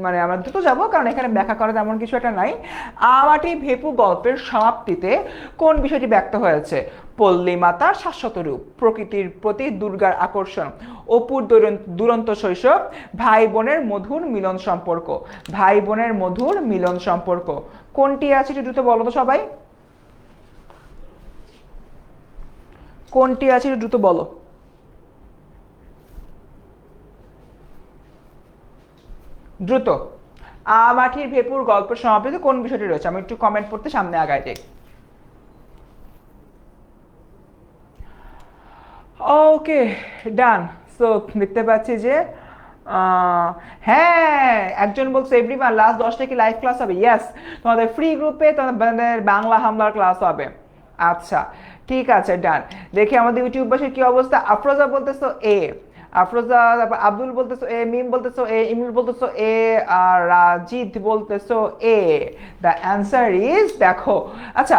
মানে আমরা দ্রুত যাবো কারণ এখানে ব্যাখ্যা করা তেমন কিছু একটা নাই। মাটির ভেপু গল্পের সমাপ্তিতে কোন বিষয়টি ব্যক্ত হয়েছে? পল্লী মাতার শাশ্বত রূপ, প্রকৃতির প্রতি দুর্গার আকর্ষণ, অপুর দুরন্ত শৈশব, ভাই বোনের মধুর মিলন সম্পর্ক। ভাই বোনের মধুর মিলন সম্পর্ক কোনটি আছে একটু দ্রুত বলো তো সবাই, কোনটি আছে একটু দ্রুত বলো। দ্রুত। মাটির ভেপুর গল্প সমাপ্তিতে কোন বিষয়টি রয়েছে? আমি একটু কমেন্ট পড়তে সামনে আগায় যাই। ওকে, ডান। সো দেখতে পাচ্ছি যে হ্যাঁ, একজন বলছে এভরিওয়ান লাস্ট 10টা কি লাইভ ক্লাস হবে? ইয়েস, তোমাদের ফ্রি গ্রুপে তোমাদের বাংলা হামলার ক্লাস হবে। আচ্ছা ঠিক আছে, ডান। দেখি আমাদের ইউটিউবাসের কি অবস্থা। আফরোজা বলতেছো এ, আফরোজা, তারপর আব্দুল বলতেছো এ, মিম বলতেছো এ, ইমরুল বলতেছো এ, আর রাজিদ বলতেছো এ। দ্য অ্যান্সার ইজ দেখো, আচ্ছা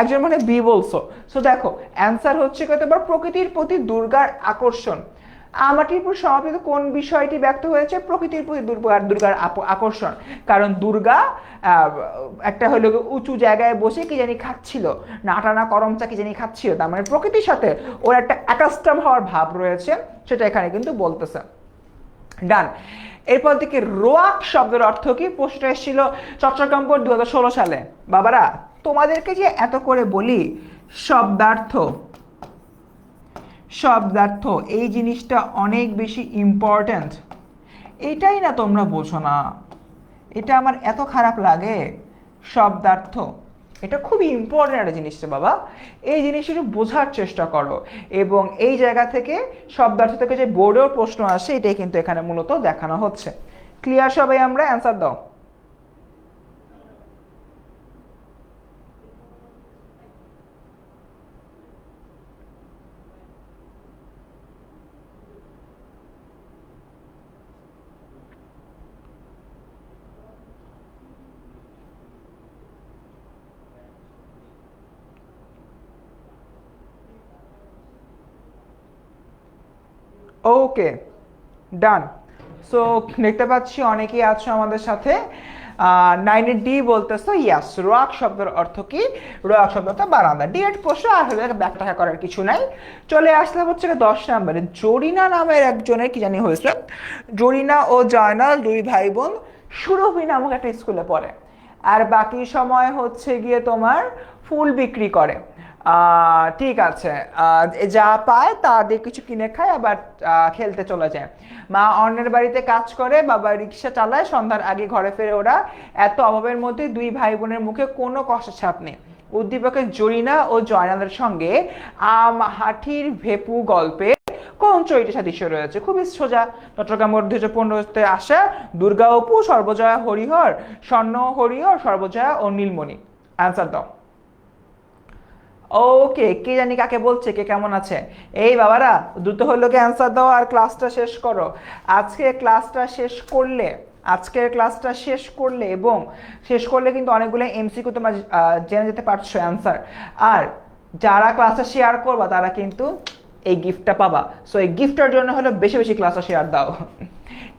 একজন মানে বি বলছো। সো দেখো অ্যান্সার হচ্ছে কতবার প্রকৃতির প্রতি দুর্গার আকর্ষণ। মাটির উপর সমাপ্তিতে কোন বিষয়টি ব্যক্ত হয়েছে? প্রকৃতির প্রতি দুর্গার আকর্ষণ। কারণ দুর্গা একটা হলো উঁচু জায়গায় বসে কি জানি খাচ্ছিল, নাটানা করমচা কি জানি খাচ্ছিল, তার মানে প্রকৃতির সাথে ওর একটা অ্যাকাস্টম হওয়ার ভাব রয়েছে, সেটা এখানে কিন্তু বলতেছে। ডান। এরপর থেকে রোয়াক শব্দের অর্থ কি? প্রশ্নটা এসেছিল চট্টগ্রাম বোর্ড 2016 সালে। বাবারা তোমাদেরকে যে এত করে বলি শব্দার্থ, শব্দার্থ এই জিনিসটা অনেক বেশি ইম্পর্ট্যান্ট, এটাই না তোমরা বোঝো না, এটা আমার এত খারাপ লাগে। শব্দার্থ এটা খুবই ইম্পর্ট্যান্ট একটা জিনিস বাবা, এই জিনিসটা একটু বোঝার চেষ্টা করো। এবং এই জায়গা থেকে শব্দার্থ থেকে যে বোর্ডেও প্রশ্ন আসে এটাই কিন্তু এখানে মূলত দেখানো হচ্ছে। ক্লিয়ার সবাই? আমরা অ্যান্সার দাও। ওকে, ডান। সো দেখতে পাচ্ছি অনেকেই আছো আমাদের সাথে। 9 ডি বলতেছো ইয়াস, রোয়াক শব্দের অর্থ কি? রোয়াক শব্দটা বারান্দা। ডি এর প্রশ্ন আর ব্যাখ্যা করার কিছু নাই। চলে আসলে হচ্ছে 10 নম্বরে, জরিনা নামের একজনের কি জানি হয়েছে। জরিনা ও জয়নাল দুই ভাই বোন সুরভি নামক একটা স্কুলে পড়ে, আর বাকি সময় হচ্ছে গিয়ে তোমার ফুল বিক্রি করে। ঠিক আছে, যা পায় তা দিয়ে কিছু কিনে খায়, আবার খেলতে চলে যায়। মা অন্যের বাড়িতে কাজ করে, বাবা রিক্সা চালায়, সন্ধ্যার আগে ঘরে ফেরে ওরা। এত অভাবের মধ্যে দুই ভাই বোনের মুখে কোনো কষ্টের ছাপ নেই। উদ্দীপকের জরিনা ও জয়নালের সঙ্গে হাটির ভেপু গল্পে কোন চরিত্রের সাদৃশ্য রয়েছে? খুবই সোজা, চট্টগ্রাম 2015-তে আসা দুর্গা অপু, সর্বজয়া হরিহর, স্বর্ণ হরিহর, সর্বজয়া ও নীলমণি। অ্যান্সার দাও। ওকে, কে জানি কাকে বলছে, কে কেমন আছে? এই বাবারা দ্রুত হলো কি অ্যান্সার দাও আর ক্লাসটা শেষ করো। আজকে ক্লাসটা শেষ করলে, আজকের ক্লাসটা শেষ করলে এবং শেষ করলে কিন্তু অনেকগুলো এমসিকিউ তোমরা জেনে যেতে পারছো অ্যান্সার। আর যারা ক্লাসটা শেয়ার করবা তারা কিন্তু এই গিফটটা পাবা। সো এই গিফটের জন্য হলো বেশি বেশি ক্লাসটা শেয়ার দাও।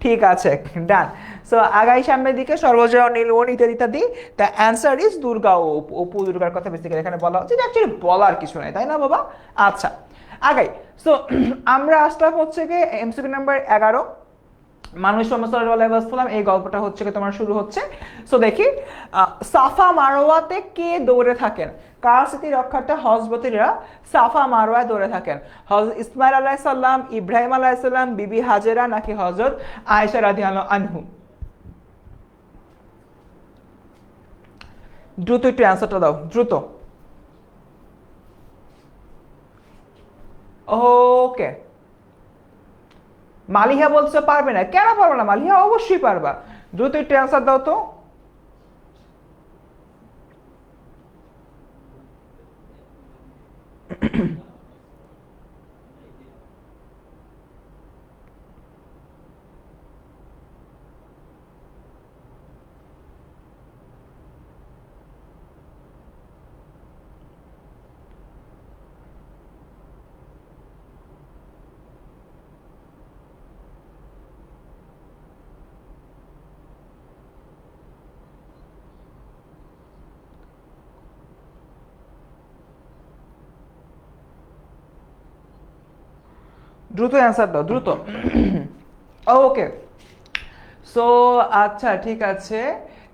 ঠিক আছে, ডান। সো আগাই সামনের দিকে সর্বজয়া, নীলমণি ইত্যাদি ইত্যাদি। দ্য অ্যান্সার ইজ দুর্গা ও অপু। দুর্গার কথা বেসিক্যালি এখানে বলা হচ্ছে, অ্যাকচুয়ালি বলার কিছু নাই, তাই না বাবা? আচ্ছা আগাই। সো আমরা আসলাম হচ্ছে গিয়ে এমসিকিউ নাম্বার 11। মানুষ সাল্লাল্লাহু এই গল্পটা হচ্ছে তোমার শুরু হচ্ছে। সো দেখি, সাফা মারওয়াতে কে দৌড়ে থাকেন? কার স্মৃতি রক্ষার্থে হজরতিরা সাফা মারওয়ায় দৌড়ে থাকেন? হজরত ইসমাইল আলাইহিস সালাম, ইব্রাহিম আলাইহিস সালাম, বিবি হাজেরা নাকি হজরত আয়েশা রাদিয়াল্লাহু আনহু? দ্রুত একটু অ্যান্সারটা দাও, দ্রুত। ওকে, মালিহা বলছে পারবে না। কেন পারবে না? মালিহা অবশ্যই পারবা। দ্রুত একটু অ্যান্সার দাও তো। দ্রুত অ্যান্সার দাও, দ্রুত। ওকে, সো আচ্ছা ঠিক আছে,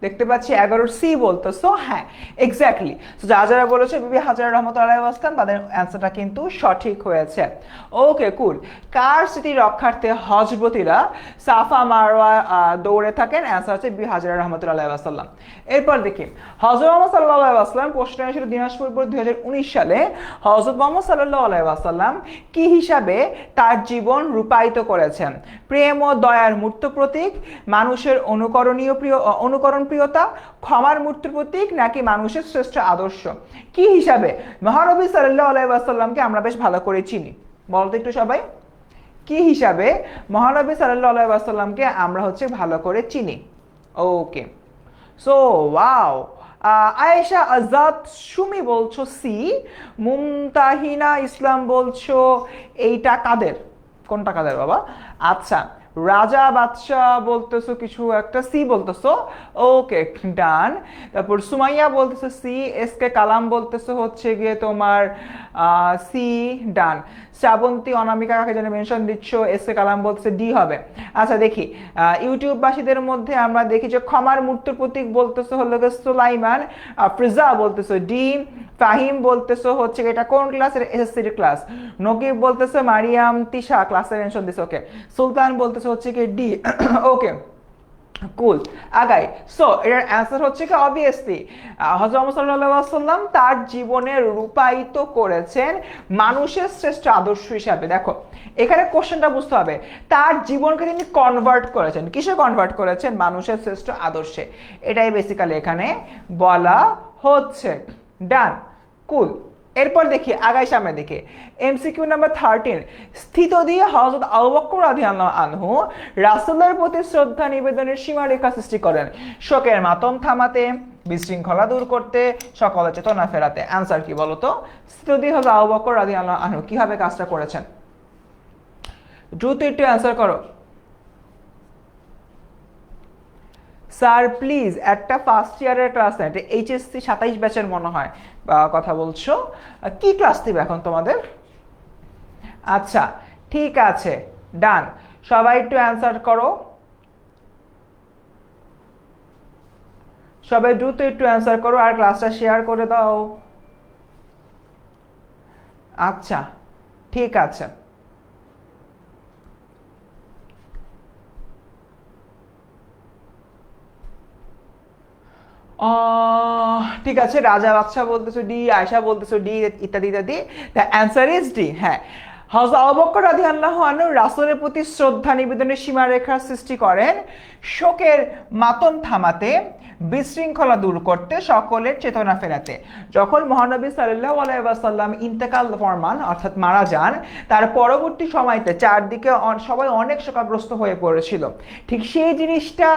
দেখতে পাচ্ছি 11C বলতেছো। হ্যাঁ, এক্স্যাক্টলি। তো যারা বলেছে বিবি হাজারা রহমতুল্লাহ আসলাম, তাদের অ্যান্সারটা কিন্তু সঠিক হয়েছে। ওকে, কুল। কার স্মৃতি রক্ষার্থে হজরতিরা সাফা মারওয়া দৌড়ে থাকেন? অ্যান্সার হচ্ছে বিবি হাজারা রহমতুল্লাহ আসলাম। এরপর দেখি, হজরত মোহাম্মদ সাল্লাল্লাহু আলাইহি ওয়াসাল্লাম প্রশ্ন এসেছিল দিনাজপুর 2019 সালে হজরত মোহাম্মদ সাল্লাল্লাহু আলাইহি ওয়াসাল্লাম কি হিসাবে তার জীবন রূপায়িত করেছেন? প্রেম ও দয়ার মূর্ত প্রতীক, মানুষের অনুকরণ প্রিয়তা, ক্ষমার মূর্ত প্রতীক নাকি মানুষের শ্রেষ্ঠ আদর্শ? কি হিসাবে মহানবী সাল্লাল্লাহু আলাইহি ওয়াসাল্লামকে আমরা বেশ ভালো করে চিনি? বলতো একটু সবাই, কি হিসাবে মহানবী সাল্লাল্লাহু আলাইহি ওয়াসাল্লামকে আমরা হচ্ছে ভালো করে চিনি? ওকে, সো ওয়াও। আয়েশা আজাদ সুমি বলছো সি, মুমতাহিনা ইসলাম বলছো এইটা কাদের? কোনটা কাদের বাবা? আচ্ছা, রাজা বাদশাহ বলতেছো কিছু একটা, সি বলতেছো। ওকে, ডান। তারপর সুমাইয়া বলতেছো সি, এস কে কালাম বলতেছো হচ্ছে গিয়ে তোমার সি, ডান। শ্রাবন্তী অনামিকা কাকে যেন মেনশন দিচ্ছ, এস কে কালাম বলতেছে ডি হবে। আচ্ছা দেখি, ইউটিউববাসীদের মধ্যে আমরা দেখি যে ক্ষমার মূর্ত প্রতীক বলতেছো হলো সুলাইমান, ফ্রিজা বলতেছো ডি, ফাহিম বলতেছো হচ্ছে এটা কোন ক্লাসের? এসএসসির ক্লাস। নকিব বলতেছে মারিয়াম তিশা ক্লাসে মেনশন দিছে। ওকে, সুলতান বলতেছে হচ্ছে কি ডি। ওকে, কুল, আগাই। সো এটার অ্যান্সার হচ্ছে কি অবভিয়াসলি হযরত মুহাম্মদ সাল্লাল্লাহু আলাইহি ওয়াসাল্লাম তার জীবনে রূপায়িত করেছেন মানুষের শ্রেষ্ঠ আদর্শ হিসাবে। দেখো এখানে কোশ্চেনটা বুঝতে হবে, তার জীবনকে তিনি কনভার্ট করেছেন, কিসে কনভার্ট করেছেন? মানুষের শ্রেষ্ঠ আদর্শে। এটাই বেসিক্যালি এখানে বলা হচ্ছে। ডান, কুল। এরপর দেখি, আগাই সামনে দেখি, এমসিকিউ নাম্বার 13। স্থিত দিয়ে হযরত আবু বকর রাদিয়াল্লাহু আনহু রাসূলের প্রতি শ্রদ্ধা নিবেদনের সীমারেখা সৃষ্টি করেন শোকের মাতম থামাতে, বিশৃঙ্খলা দূর করতে, সকলের চেতনা ফেরাতে। অ্যান্সার কি বলো তো? স্থিত দিয়ে হযরত আবু বকর রাদিয়াল্লাহু আনহু কিভাবে কাজটা করেছেন? দ্রুত একটু অ্যান্সার করো স্যার প্লিজ। একটা ফার্স্ট ইয়ারের ক্লাস না, এটা এইচএসসি 27 ব্যাচের মনে হয় কথা বলছো। কি ক্লাস দিবে এখন তোমাদের? আচ্ছা ঠিক আছে, ডান। সবাই একটু অ্যান্সার করো, সবাই দ্রুত একটু অ্যান্সার করো আর ক্লাসটা শেয়ার করে দাও। আচ্ছা ঠিক আছে, ঠিক আছে। রাজা বাদশাহ বলতেছো ডি, আয়সা বলতেছো ডি, ইত্যাদি ইত্যাদি। The answer is D. হ্যাঁ, হযরত আবু বকর রাদিয়াল্লাহু আনহু রাসূলের প্রতি শ্রদ্ধা নিবেদনের সীমারেখার সৃষ্টি করেন শোকের মাতম থামাতে, বিশৃঙ্খলা দূর করতে, সকলের চেতনা ফেরাতে। যখন মহানবী সাল্লাল্লাহু আলাইহি ওয়াসাল্লাম ইন্তেকাল ফরমান অর্থাৎ মারা যান, তার পরবর্তী সময়তে চারদিকে সবাই অনেক শোকাগ্রস্ত হয়ে পড়েছিল। ঠিক সেই জিনিসটা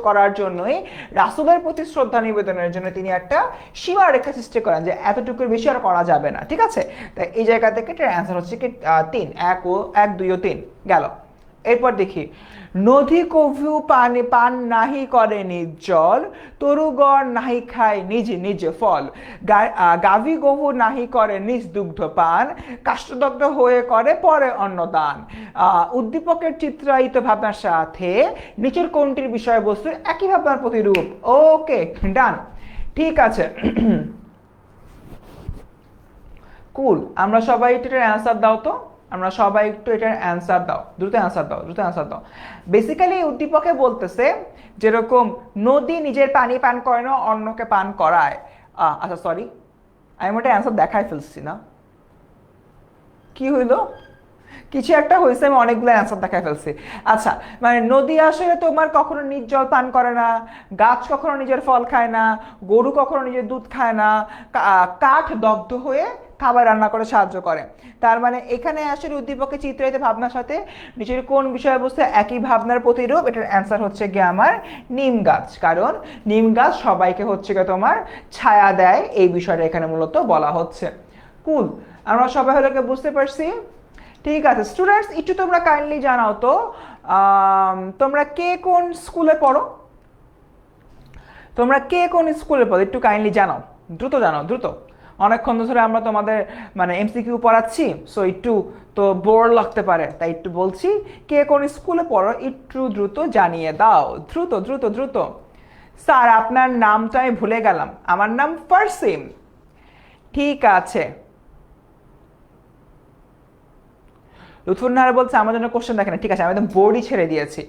করার জন্যই রাসূলের প্রতি শ্রদ্ধা নিবেদনের জন্য তিনি একটা সীমারেখা সৃষ্টি করেন যে এতটুকুর বেশি আর করা যাবে না। ঠিক আছে, তাই এই জায়গা থেকে এটার অ্যান্সার হচ্ছে কি 3, 1 2 ও 3 গেল। এরপর দেখি, নদী কভু পান নাহি করে নিজ জল, তরুগণ নাহি খায় নিজ নিজ ফল, গাভী গভু নাহি করে নিজ দুগ্ধ পান, কাষ্ঠদগ্ধ হয়ে করে পরে অন্নদান। উদ্দীপকের চিত্রায়িত ভাবনার সাথে নিচের কোনটির বিষয়বস্তুর একই ভাবনার প্রতিরূপ? ওকে, ডান, ঠিক আছে। কুল, আমরা সবাই একটু এটার অ্যান্সার দাও তো, আমরা সবাই একটু এটার অ্যান্সার দাও, দ্রুত অ্যান্সার দাও, দ্রুত অ্যান্সার দাও। বেসিক্যালি উদ্দীপকে বলতেছে যেরকম নদী নিজের পানি পান করে না, অন্যকে পান করায়। আচ্ছা সরি, আমি ওটা অ্যান্সার দেখাই ফেলছি না, কি হইলো, কিছু একটা হয়েছে, আমি অনেকগুলো অ্যান্সার দেখাই ফেলছি। আচ্ছা, মানে নদী আসলে তোমার কখনো নিজ জল পান করে না, গাছ কখনো নিজের ফল খায় না, গরু কখনো নিজের দুধ খায় না, কাঠ দগ্ধ হয়ে খাবার রান্না করে সাহায্য করে। তার মানে এখানে আসলে উদ্দীপকে চিত্রায়িত ভাবনার সাথে নিচের কোন বিষয়বস্তু একই ভাবনার প্রতিরূপ, এটার অ্যান্সার হচ্ছে গিয়ে আমার নিম গাছ, কারণ নিম গাছ সবাইকে হচ্ছে গিয়ে তোমার ছায়া দেয়, এই বিষয়টা এখানে মূলত বলা হচ্ছে। কুল, আমরা সবাই হলো বুঝতে পারছি। ঠিক আছে স্টুডেন্টস, একটু তোমরা কাইন্ডলি জানাও তো তোমরা কে কোন স্কুলে পড়ো, তোমরা কে কোন স্কুলে পড়ো একটু কাইন্ডলি জানাও, দ্রুত জানাও দ্রুত। অনেকক্ষণ ধরে আমরা তোমাদের মানে এমসিকিউ পড়াচ্ছি, সো একটু তো বোর লাগতে পারে, তাই একটু বলছি কে কোন স্কুলে পড়ো একটু দ্রুত জানিয়ে দাও, দ্রুত দ্রুত দ্রুত। স্যার আপনার নামটা আমি ভুলে গেলাম, আমার নাম ফারসিম। ঠিক আছে, লুৎফুন্নাহার বলছে আমার জন্য কোশ্চেন দেখেন, ঠিক আছে আমি একদম বোর্ডই ছেড়ে দিয়েছি।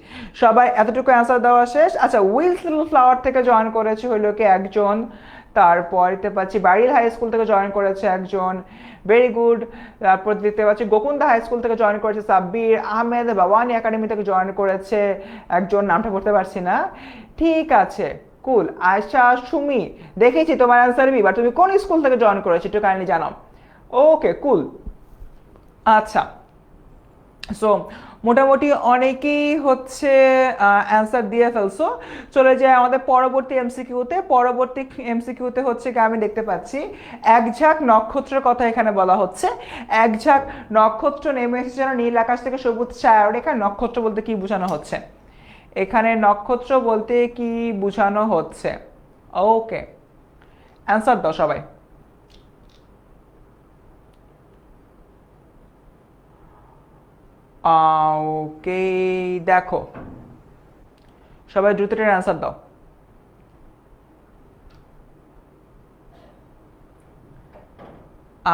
সবাই এতটুকু অ্যান্সার দেওয়া শেষ। আচ্ছা, উইলস লিটল ফ্লাওয়ার থেকে জয়েন করেছে হইল কি একজন, তারপর দেখতে পাচ্ছি বারিল হাই স্কুল থেকে জয়েন করেছে একজন, ভেরি গুড। তারপর দেখতে পাচ্ছি গোকুন্দা হাই স্কুল থেকে জয়েন করেছে সাব্বির আহমেদ, বাওয়ানি একাডেমি থেকে জয়েন করেছে একজন, নামটা পড়তে পারছি না। ঠিক আছে কুল। আয়শা সুমি, দেখেছি তোমার অ্যান্সার বি, বাট তুমি কোন স্কুল থেকে জয়েন করেছো একটু কাইন্ডলি জানাও। ওকে কুল। আচ্ছা, সো মোটামুটি অনেকেই হচ্ছে অ্যান্সার দিয়ে ফেলছো। চলে যায় আমাদের পরবর্তী এমসিকিউতে। পরবর্তী এমসিকিউতে হচ্ছে কি আমি দেখতে পাচ্ছি এক ঝাঁক নক্ষত্রের কথা এখানে বলা হচ্ছে। এক ঝাঁক নক্ষত্র নেমে এসেছে যেন নীল আকাশ থেকে সবুজ ছায়ারেখা। নক্ষত্র বলতে কি বোঝানো হচ্ছে এখানে, নক্ষত্র বলতে কি বোঝানো হচ্ছে? ওকে, অ্যান্সার দাও সবাই। ওকে, দেখো সবাই দ্রুত অ্যান্সার দাও।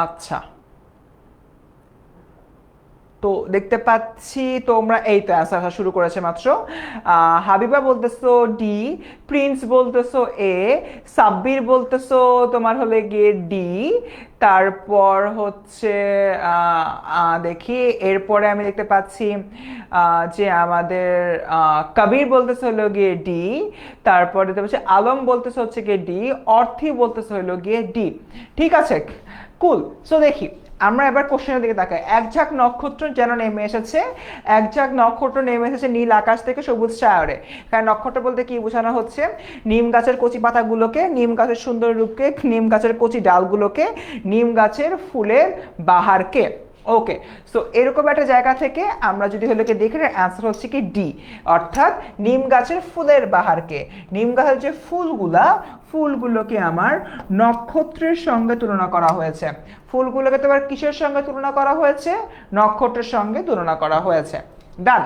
আচ্ছা, তো দেখতে পাচ্ছি তোমরা এই তো অ্যান্সার আসা শুরু করেছে মাত্র। হাবিবা বলতেছো ডি, প্রিন্স বলতেছো এ, সাব্বির বলতেছো তোমার হলে গিয়ে ডি, তারপর হচ্ছে দেখি এরপরে আমি দেখতে পাচ্ছি যে আমাদের কবির বলতেছে হলো গিয়ে ডি, তারপর দেখতে পাচ্ছি আলম বলতেছে হচ্ছে গিয়ে ডি, অর্থী বলতেছে হলো গিয়ে ডি। ঠিক আছে কুল। সো দেখি আমরা এবার কোশ্চেনের দিকে তাকাই। এক ঝাঁক নক্ষত্র যেন নেমে এসেছে, এক ঝাঁক নক্ষত্র নেমে এসেছে নীল আকাশ থেকে সবুজ ছায়ারে। কারণ নক্ষত্র বলতে কি বোঝানো হচ্ছে? নিম গাছের কচি পাতাগুলোকে, নিম গাছের সুন্দর রূপকে, নিম গাছের কচি ডালগুলোকে, নিম গাছের ফুলের বাহারকে। ওকে, সো এরকম একটা জায়গা থেকে আমরা যদি হলো কি দেখি অ্যান্সার হচ্ছে কি ডি, অর্থাৎ নিম গাছের ফুলের বাহারকে। নিম গাছের যে ফুলগুলোকে আমার নক্ষত্রের সঙ্গে তুলনা করা হয়েছে। ফুলগুলোকে তোমার কিসের সঙ্গে তুলনা করা হয়েছে? নক্ষত্রের সঙ্গে তুলনা করা হয়েছে। ডান।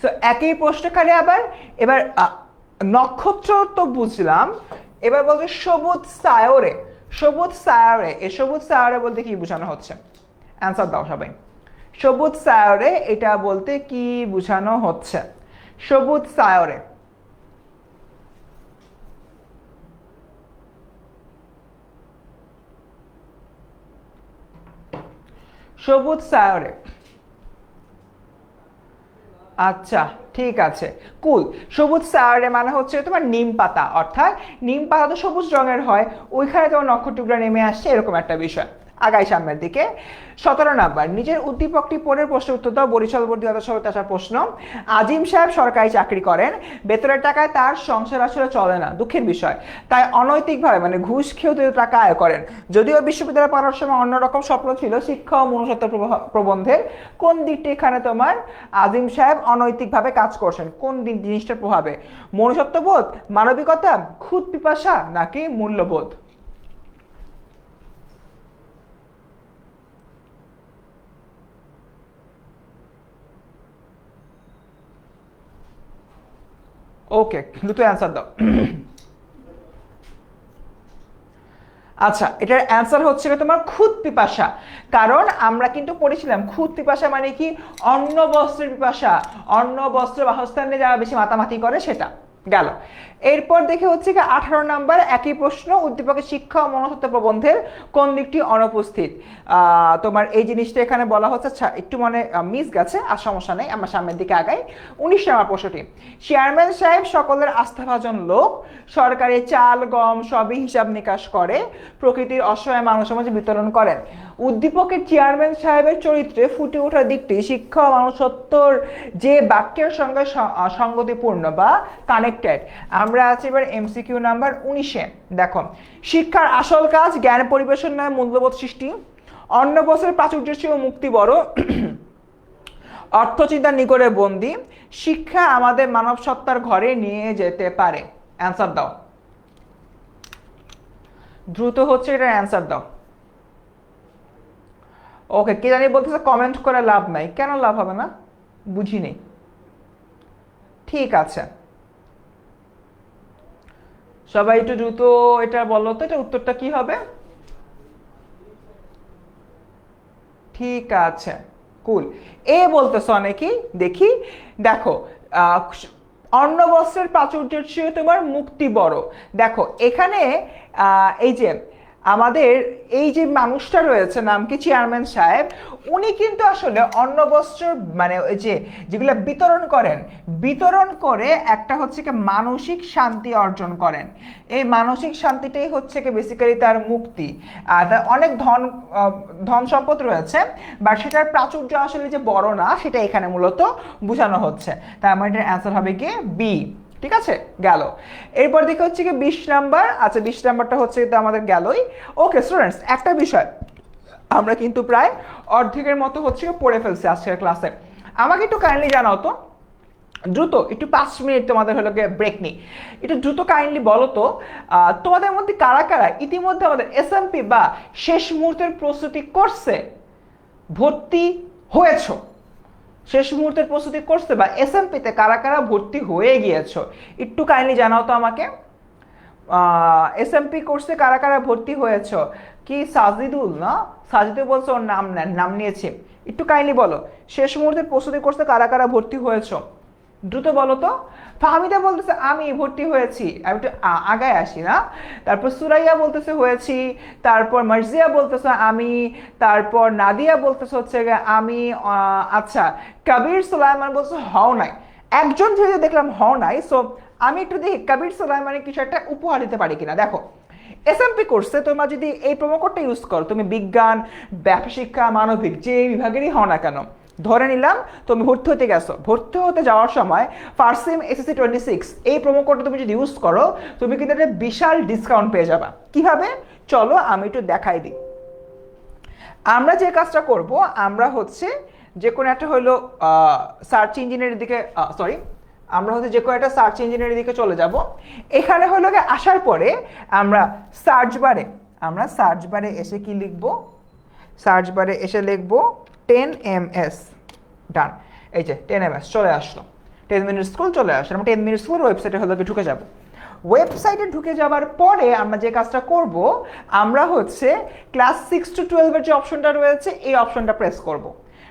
সো একই প্রশ্নকারে আবার এবার নক্ষত্র তো বুঝলাম, এবার বলবে সবুজ সায়রে। সবুজ সায়রে, এই সবুজ সায়রে বলতে কি বোঝানো হচ্ছে? অ্যান্সার দাও সবাই। সবুজ সায়রে এটা বলতে কি বোঝানো হচ্ছে? সবুজ সায়রে। সবুজ সায়রে। আচ্ছা ঠিক আছে কুল। সবুজ সায়ারে মানে হচ্ছে তোমার নিম পাতা, অর্থাৎ নিম পাতা তো সবুজ রঙের হয়, ওইখানে তোমার নক্ষত্রগুলো নেমে আসছে, এরকম একটা বিষয়। আগাই সামনের দিকে। 17 নাম্বার, নিজের উদ্দীপকটি পড়ে প্রশ্ন উত্তর দাও। বরিশালবর্তী যথাসত্য আসার প্রশ্ন। আজিম সাহেব সরকারি চাকরি করেন, বেতনের টাকায় তার সংসার আসলে চলে না, দুঃখের বিষয়। তাই অনৈতিকভাবে মানে ঘুষ খেয়েও তিনি টাকা আয় করেন। যদিও বিশ্ববিদ্যালয়ে পড়ার সময় অন্যরকম স্বপ্ন ছিল শিক্ষা ও মনুষ্যত্ব প্রবন্ধের, কোন দিকটি এখানে তোমার আজিম সাহেব অনৈতিকভাবে কাজ করছেন? কোন জিনিসটার প্রভাবে? মনুষ্যত্ববোধ, মানবিকতা, খুদ পিপাসা, নাকি মূল্যবোধ? ওকে, দ্রুত অ্যান্সার দাও। আচ্ছা, এটার অ্যান্সার হচ্ছে তোমার খুদ পিপাসা। কারণ আমরা কিন্তু পড়েছিলাম খুদ পিপাসা মানে কি, অন্ন বস্ত্রের পিপাসা, অন্ন বস্ত্র বাসস্থানে যারা বেশি মাতামাতি করে সেটা গেল। এরপর দেখে হচ্ছে কি 18 নাম্বার একই প্রশ্ন, উদ্দীপকের শিক্ষা ও মনস্তত্ত্ব প্রবন্ধের কোন দিকটি অনুপস্থিত। তোমার এই জিনিসটা এখানে বলা হচ্ছে, একটু মানে মিস গেছে, আর সমস্যা নেই, আমরা সামনের দিকে আগাই। 19 নাম্বার প্রশ্নটি, চেয়ারম্যান সাহেব সকলের আস্থাভাজন লোক, সরকারি চাল গম সবই হিসাব নিকাশ করে, প্রকৃতির অসহায় মানুষের মাঝে বিতরণ করেন। উদ্দীপকের চেয়ারম্যান সাহেবের চরিত্রে ফুটে ওঠা দিকটি শিক্ষা ও মানুষত্বর যে বাক্যের সঙ্গে সঙ্গতিপূর্ণ বা কানেক্টেড। আমরা আছি এবার এমসিকিউ নাম্বার 19-এ। দেখো, শিক্ষার আসল কাজ জ্ঞান পরিবেশন নয় মূল্যবোধ সৃষ্টি, অন্য বছরের প্রাচুর্য ছিল মুক্তি বড়, অর্থচিন্তার নিকটে বন্দী, শিক্ষা আমাদের মানব সত্তার ঘরে নিয়ে যেতে পারে। অ্যান্সার দাও, দ্রুত হচ্ছে এটার অ্যান্সার দাও। ওকে, কে জানি বলতেছে কমেন্ট করে লাভ নাই, কেন লাভ হবে না বুঝিনি। ঠিক আছে, সবাই একটু দ্রুত এটা বলো তো, এটা উত্তরটা কি হবে। ঠিক আছে, কুল। এ বলতেছ অনেকেই, দেখি। দেখো, অন্ন বস্ত্রের প্রাচুর্যের চেয়ে তোমার মুক্তি বড়। দেখো এখানে এই যে আমাদের এই যে মানুষটা রয়েছে, নাম কি, চেয়ারম্যান সাহেব, উনি কিন্তু আসলে অন্ন বস্ত্র মানে ওই যে যেগুলো বিতরণ করে একটা হচ্ছে কি মানসিক শান্তি অর্জন করেন। এই মানসিক শান্তিটাই হচ্ছে কি বেসিক্যালি তার মুক্তি। আর তার অনেক ধন সম্পদ রয়েছে, বাট সেটার প্রাচুর্য আসলে যে বড় না, সেটা এখানে মূলত বোঝানো হচ্ছে। তার মানে এটার অ্যান্সার হবে কি বি। ঠিক আছে, গেল। এরপর দেখে হচ্ছে কি 20 নাম্বার। আচ্ছা, 20 নাম্বারটা হচ্ছে কিন্তু আমাদের গেলই। ওকে স্টুডেন্টস, একটা বিষয় আমরা কিন্তু প্রায় অর্ধেকের মতো হচ্ছে পড়ে ফেলছি আজকের ক্লাসে। আমাকে একটু কাইন্ডলি জানাও তো, দ্রুত একটু 5 মিনিট তোমাদের হলো ব্রেক নিই, একটু দ্রুত কাইন্ডলি বলো তো, তোমাদের মধ্যে কারা কারা ইতিমধ্যে আমাদের এসএমপি বা শেষ মুহূর্তের প্রস্তুতি করছে, ভর্তি হয়েছো, শেষ মুহূর্তের প্রস্তুতি করছে বা এসএমপিতে কারা কারা ভর্তি হয়ে গিয়েছো, একটু কাইন্ডলি জানাও তো আমাকে। এসএমপি কোর্সে কারা কারা ভর্তি হয়েছো? কি সাজিদুল না, সাজিদুল বলছো ওর নাম নিয়েছে, একটু কাইন্ডলি বলো শেষ মুহূর্তের প্রস্তুতি কোর্সে কারা কারা ভর্তি হয়েছো, দ্রুত বলো তো। ফাহমিদা বলতেছে আমি ভর্তি হয়েছি, আমি একটু আগায় আসি না। তারপর সুরাইয়া বলতেছে হয়েছি, তারপর মার্জিয়া বলতেছে আমি, তারপর নাদিয়া বলতেছে হচ্ছে আমি। আচ্ছা, কবির সুলাইমান বলছে হও নাই, একজন যেহেতু দেখলাম হও নাই, সো আমি একটু দেখি কবির সুলাইমানের কিছু একটা উপহার দিতে পারি কিনা। দেখো, এসএমপি কোর্সে তোমরা যদি এই প্রোমো কোডটা ইউজ করো, তুমি বিজ্ঞান, ব্যবসা শিক্ষা, মানবিক যে বিভাগেরই হও না কেন, ধরে নিলাম তুমি ভর্তি হতে গেছো, ভর্তি হতে যাওয়ার সময় ফার্স্ট সেম এসএসসি 26 এই প্রোমো কোডটা তুমি যদি ইউজ করো, তুমি কিন্তু একটা বিশাল ডিসকাউন্ট পেয়ে যাবা। কিভাবে, চলো আমি একটু দেখাই দিই। আমরা যে কাজটা করব, আমরা হচ্ছে যে কোনো একটা হলো সার্চ ইঞ্জিনের দিকে, আমরা হচ্ছে যে কোনো একটা সার্চ ইঞ্জিনের দিকে চলে যাব। এখানে হলো আসার পরে আমরা সার্চ বারে এসে কি লিখব, সার্চ বারে এসে লিখব 10ms, ডান। এই যে 10ms চলে আসলো, 10 মিনিট স্কুল চলে আসলো। আমরা 10 মিনিট স্কুল ওয়েবসাইটে হলো ঢুকে যাব। ওয়েবসাইটে ঢুকে যাওয়ার পরে আমরা যে কাজটা করব, আমরা হচ্ছে ক্লাস 6 to 12 এর যে অপশনটা রয়েছে, এই অপশনটা প্রেস করব।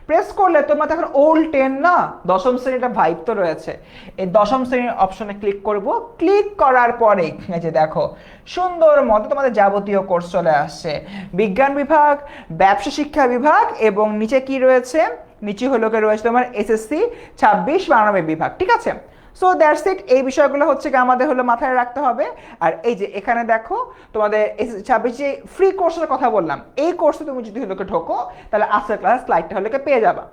প্রেস করলে তোমরা তখন ওল্ড 10 না, দশম শ্রেণীটা ভাইব তো রয়েছে, এই দশম শ্রেণীর অপশনে ক্লিক করব। ক্লিক করার পরে এই যে দেখো সুন্দর মতো তোমাদের যাবতীয় কোর্স চলে আসছে, বিজ্ঞান বিভাগ, ব্যবসা শিক্ষা বিভাগ, এবং নিচে কি রয়েছে, নিচে হলো রয়েছে তোমার এসএসসি 26 মানবিক বিভাগ। ঠিক আছে, সো দ্যাটস ইট। এই বিষয়গুলো হচ্ছে কি আমাদের হলো মাথায় রাখতে হবে। আর এই যে এখানে দেখো তোমাদের 26 যে ফ্রি কোর্সের কথা বললাম, এই কোর্সে তুমি যদি হলো ঢোকো, তাহলে আজকের ক্লাস স্লাইডটা হলো পেয়ে যাবা।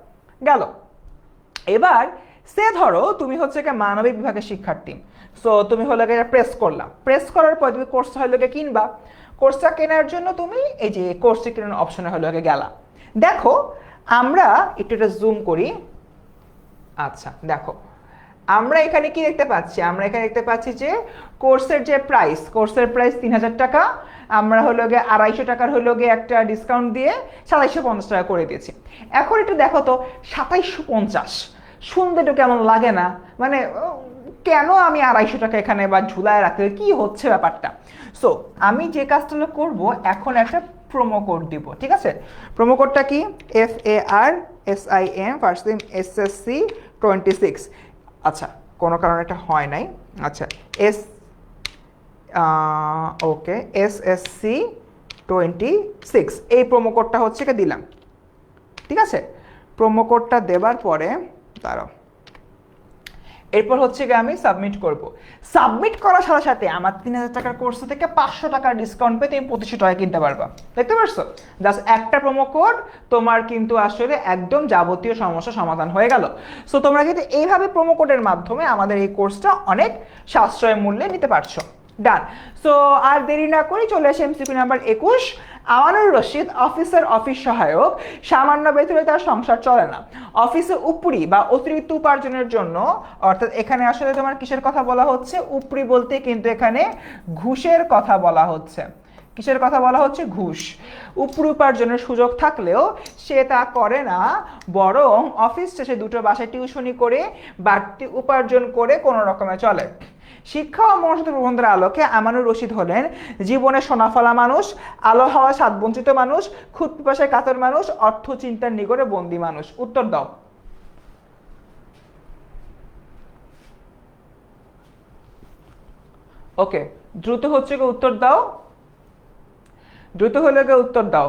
গেল। এবার সে ধরো তুমি হচ্ছে মানবিক বিভাগের শিক্ষার্থী, সো তুমি হলো এটা প্রেস করলাম। প্রেস করার পর তুমি কোর্সটা হলো কিনবা। কোর্সটা কেনার জন্য তুমি এই যে কোর্সটি কেনার অপশনে হলো গেলা। দেখো আমরা একটু এটা জুম করি। আচ্ছা দেখো, আমরা এখানে কি দেখতে পাচ্ছি, আমরা এখানে দেখতে পাচ্ছি যে কোর্সের প্রাইস 3000 টাকা, আমরা হলো 250 টাকার হলো একটা ডিসকাউন্ট দিয়ে 2750 টাকা করে দিয়েছি। এখন একটু দেখো তো 2750 শুনতে তো কেমন লাগে না, মানে কেন আমি 250 টাকা এখানে বা ঝুলায় রাখতে হবে? কি হচ্ছে ব্যাপারটা? সো আমি যে কাজটা করব, এখন একটা প্রোমো কোড দিব, ঠিক আছে? প্রোমো কোডটা কি? FARSIM, first name SSC 26। আচ্ছা, কোনো কারণে এটা হয় নাই। আচ্ছা, ওকে, SSC 26, এই প্রোমো কোডটা হচ্ছে কি দিলাম, ঠিক আছে? প্রোমো কোডটা দেবার পরে দাঁড়াও, এরপর হচ্ছে গিয়ে আমি সাবমিট করব। সাবমিট করার সাথে সাথে আমার 3000 টাকার কোর্স থেকে 500 টাকার ডিসকাউন্ট পেয়ে তুমি 2500 টাকা কিনতে পারবা। দেখতে পারছো? জাস্ট একটা প্রোমো কোড, তোমার কিন্তু আসলে একদম যাবতীয় সমস্যা সমাধান হয়ে গেল। সো তোমরা কিন্তু এইভাবে প্রোমো কোডের মাধ্যমে আমাদের এই কোর্সটা অনেক সাশ্রয় মূল্যে নিতে পারছো। ডান। সো আর দেরি না করে চলে আসে MCQ number 21। Amanur Rashid officer, office সহায়ক, সামান্য বেতনে তার সংসার চলে না। অফিসে উপরি বা অতিরিক্ত উপার্জনের জন্য, অর্থাৎ এখানে আসলে তোমার কিসের কথা বলা হচ্ছে? উপরি বলতে কিন্তু এখানে ঘুষের কথা বলা হচ্ছে। কিসের কথা বলা হচ্ছে? ঘুষ। উপরি উপার্জনের সুযোগ থাকলেও সে তা করে না, বরং অফিস শেষে দুটো বাসায় টিউশনি করে বাড়তি উপার্জন করে কোনো রকমে চলে। শিক্ষা ও মনস্ত প্রবন্ধের আলোকে আমানুর রশিদ হলেন জীবনে সোনাফলা মানুষ, আলো হাওয়া স্বাদ বঞ্চিত মানুষ, খুদ পিপাসায় কাতর মানুষ, অর্থ চিন্তার নিগড়ে বন্দী মানুষ। উত্তর দাও। ওকে, দ্রুত হচ্ছে গিয়ে উত্তর দাও, দ্রুত হলে গিয়ে উত্তর দাও।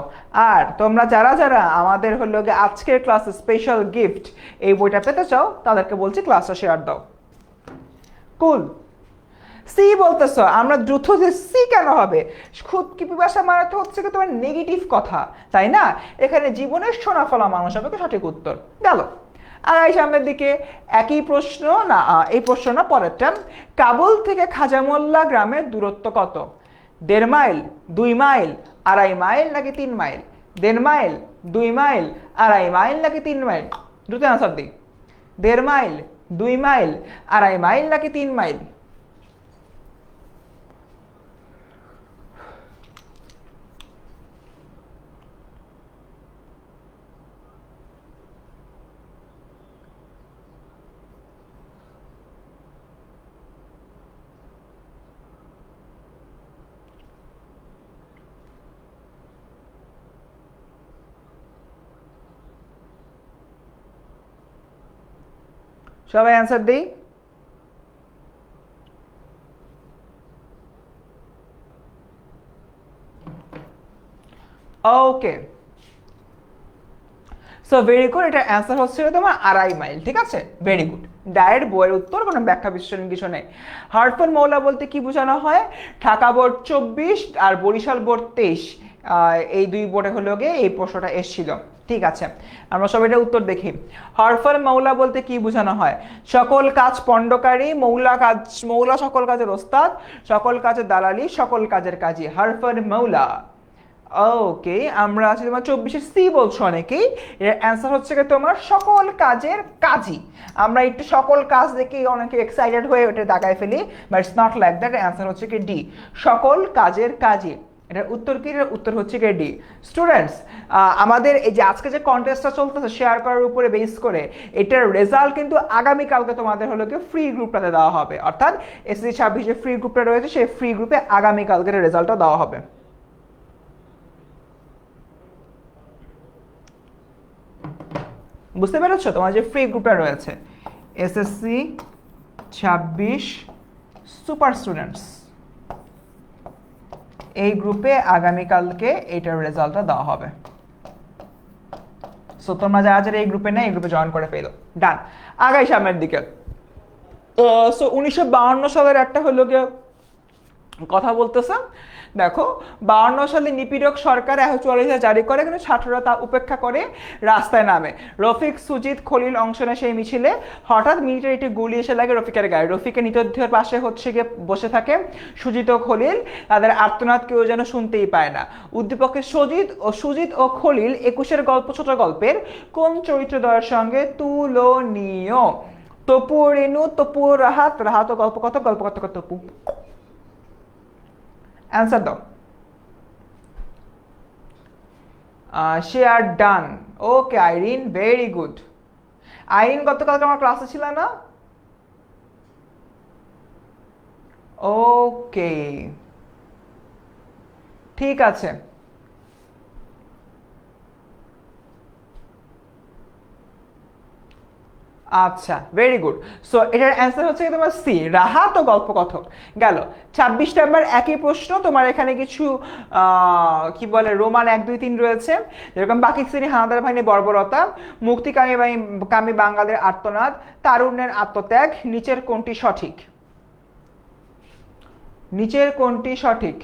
আর তোমরা যারা যারা আমাদের হলো গিয়ে আজকের ক্লাসে স্পেশাল গিফট এই বইটা পেতে চাও, তাদেরকে বলছি ক্লাসটা শেয়ার দাও। কুল। সি বলতেছ, আমরা দ্রুত যে সি কেন হবে? খুদ কি পিপাসা মানে তো হচ্ছে কি তোমার নেগেটিভ কথা, তাই না? এখানে জীবনের সোনাফলা মানুষ হবে সঠিক উত্তর। গেল। আর সামনের দিকে একই প্রশ্ন না, এই প্রশ্ন না, পরেরটা। কাবুল থেকে খাজামোল্লা গ্রামের দূরত্ব কত? 1.5 মাইল, 2 মাইল, 2.5 মাইল নাকি 3 মাইল? 1.5 মাইল, 2 মাইল, 2.5 মাইল নাকি 3 মাইল? দ্রুত আনসার দিই। 1.5 মাইল, 2 মাইল, 2.5 মাইল নাকি 3 মাইল? সবাই অ্যান্সার দিই। ওকে, সো ভেরি গুড, এটা অ্যান্সার হচ্ছে তোমার 2.5 মাইল, ঠিক আছে? Very good. ডায়ের বইয়ের উত্তর, কোনো ব্যাখ্যা বিশ্লেষণ কিছু নেই। হার্টফোন মৌলা বলতে কি বোঝানো হয়? ঢাকা বোর্ড 24 আর বরিশাল বোর্ড 23, এই দুই বোর্ডে হলো গিয়ে এই প্রশ্নটা এসেছিল, ঠিক আছে? আমরা সবাই এটা উত্তর দেখি। হরফল মৌলা বলতে কি বোঝানো হয়? সকল কাজ পণ্ডকারী, মৌলা সকল কাজের ওস্তাদ, সকল কাজের দালালি, সকল কাজের কাজী, হরফল মৌলা। ওকে, আমরা আছি তোমার 24-এর সি বলছো অনেকেই। এর অ্যান্সার হচ্ছে কি তোমার সকল কাজের কাজী। আমরা একটু সকল কাজ দেখে অনেকে এক্সাইটেড হয়ে ওটা দাগায় ফেলি, but it's not like that. Answer হচ্ছে কি ডি, সকল কাজের কাজী। এটার উত্তর কি? এটার উত্তর হচ্ছে কি ডি। স্টুডেন্টস, আমাদের এই যে আজকে যে কন্টেস্টটা চলতেছে শেয়ার করার উপরে বেস করে, এটার রেজাল্ট কিন্তু আগামীকালকে তোমাদের হলো কি ফ্রি গ্রুপটাতে দেওয়া হবে। অর্থাৎ SSC 26 যে ফ্রি গ্রুপটা রয়েছে সেই ফ্রি গ্রুপে আগামীকালকের রেজাল্টটা দেওয়া হবে। বুঝতে পেরেছো? তোমার যে ফ্রি গ্রুপটা রয়েছে SSC 26 সুপার স্টুডেন্টস, এই গ্রুপে আগামীকালকে এটার রেজাল্টটা দেওয়া হবে। সো তোমরা যারা যারা এই গ্রুপে নেই, এই গ্রুপে জয়েন করে ফেলো। ডান। আগাই সামনের দিকে। সো 1952 সালের একটা হলো গিয়ে কথা বলতেছে। দেখো, 52 সালে নিপীড়ক সরকার 144 জারি করে, কিন্তু ছাত্ররা তা উপেক্ষা করে রাস্তায় নামে। রফিক, সুজিত, খলিল অংশ নেয় সেই মিছিলে। হঠাৎ মিলিটারি একটি গুলি এসে লাগে রফিকের গায়ে। রফিকের নিতদেহের পাশে হচ্ছে গিয়ে বসে থাকে সুজিত ও খলিল। তাদের আর্তনাদ কেউ যেন শুনতেই পায় না। উদ্দীপকে সুজিত ও খলিল 21-এর গল্প ছোট গল্পের কোন চরিত্রদ্বয়ের সঙ্গে তুলনীয়? তপু রেণু, তপু রাহাত, রাহাত ও গল্পকথক, গল্পকথক তপু। অ্যান্সার দাও। সে আর ডান। ওকে আইরিন, ভেরি গুড। আইরিন গতকালকে আমার ক্লাসে ছিল না? ওকে, ঠিক আছে। আচ্ছা, ভেরি গুড। সো এটার অ্যান্সার হচ্ছে তোমার সি, রাহাত ও গল্পকথক। গেল 26 নাম্বার, একই প্রশ্ন। তোমার এখানে কিছু কি বলে রোমান 1 2 3 রয়েছে, যেরকম পাকিস্তানি হানাদার বাহিনী বর্বরতা, মুক্তিকামী কামী বাঙালির আর্তনাদ, তারুণ্যের আত্মত্যাগ, নিচের কোনটি সঠিক? নিচের কোনটি সঠিক?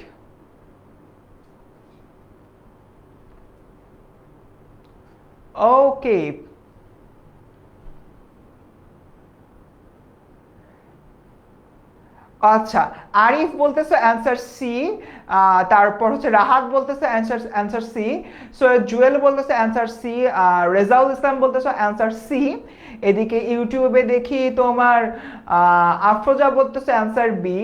ওকে, আচ্ছা, আরিফ বলতেছে অ্যান্সার সি। তারপর হচ্ছে রাহাত বলতেছে answer answer C. Syed Jewel বলতেছে অ্যান্সার সি। রেজাউল ইসলাম বলতেছে অ্যান্সার সি। এদিকে ইউটিউবে দেখি তোমার আফরোজা বলতেছে অ্যান্সার বি,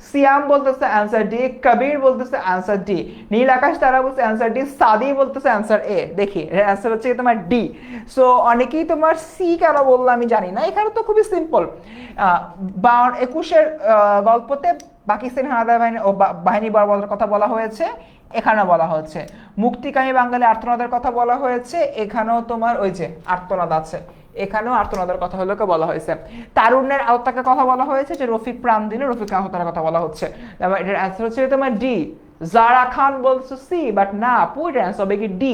সিয়াম বলতেছে অ্যান্সার ডি, কবির বলতেছে অ্যান্সার ডি, নীল আকাশ তারা বলছে অ্যান্সার ডি, সাদি বলতেছে অ্যান্সার এ। দেখি অ্যান্সার হচ্ছে তোমার ডি। সো অনেকেই তোমার সি কেন বললো আমি জানি না, এখানে তো খুবই সিম্পল। 21-এর গল্পতে পাকিস্তানি হানাদার বাহিনী ও বাহিনী বর্বরতার কথা বলা হয়েছে, এখানে বলা হচ্ছে। মুক্তিকামী বাঙালি আর্তনাদের কথা বলা হয়েছে, এখানেও তোমার ওই যে আর্তনাদ আছে, এখানেও আর্তনাদের কথা হলো বলা হয়েছে। তারুণ্যের আওতাকের কথা বলা হয়েছে, যে রফিক প্রাণ দিলে রফিক আহতার কথা বলা হচ্ছে। এটার অ্যান্সার হচ্ছে তোমার ডি। জারা খান বলছো সি, বাট না আপু, এটার অ্যান্সার হবে কি ডি।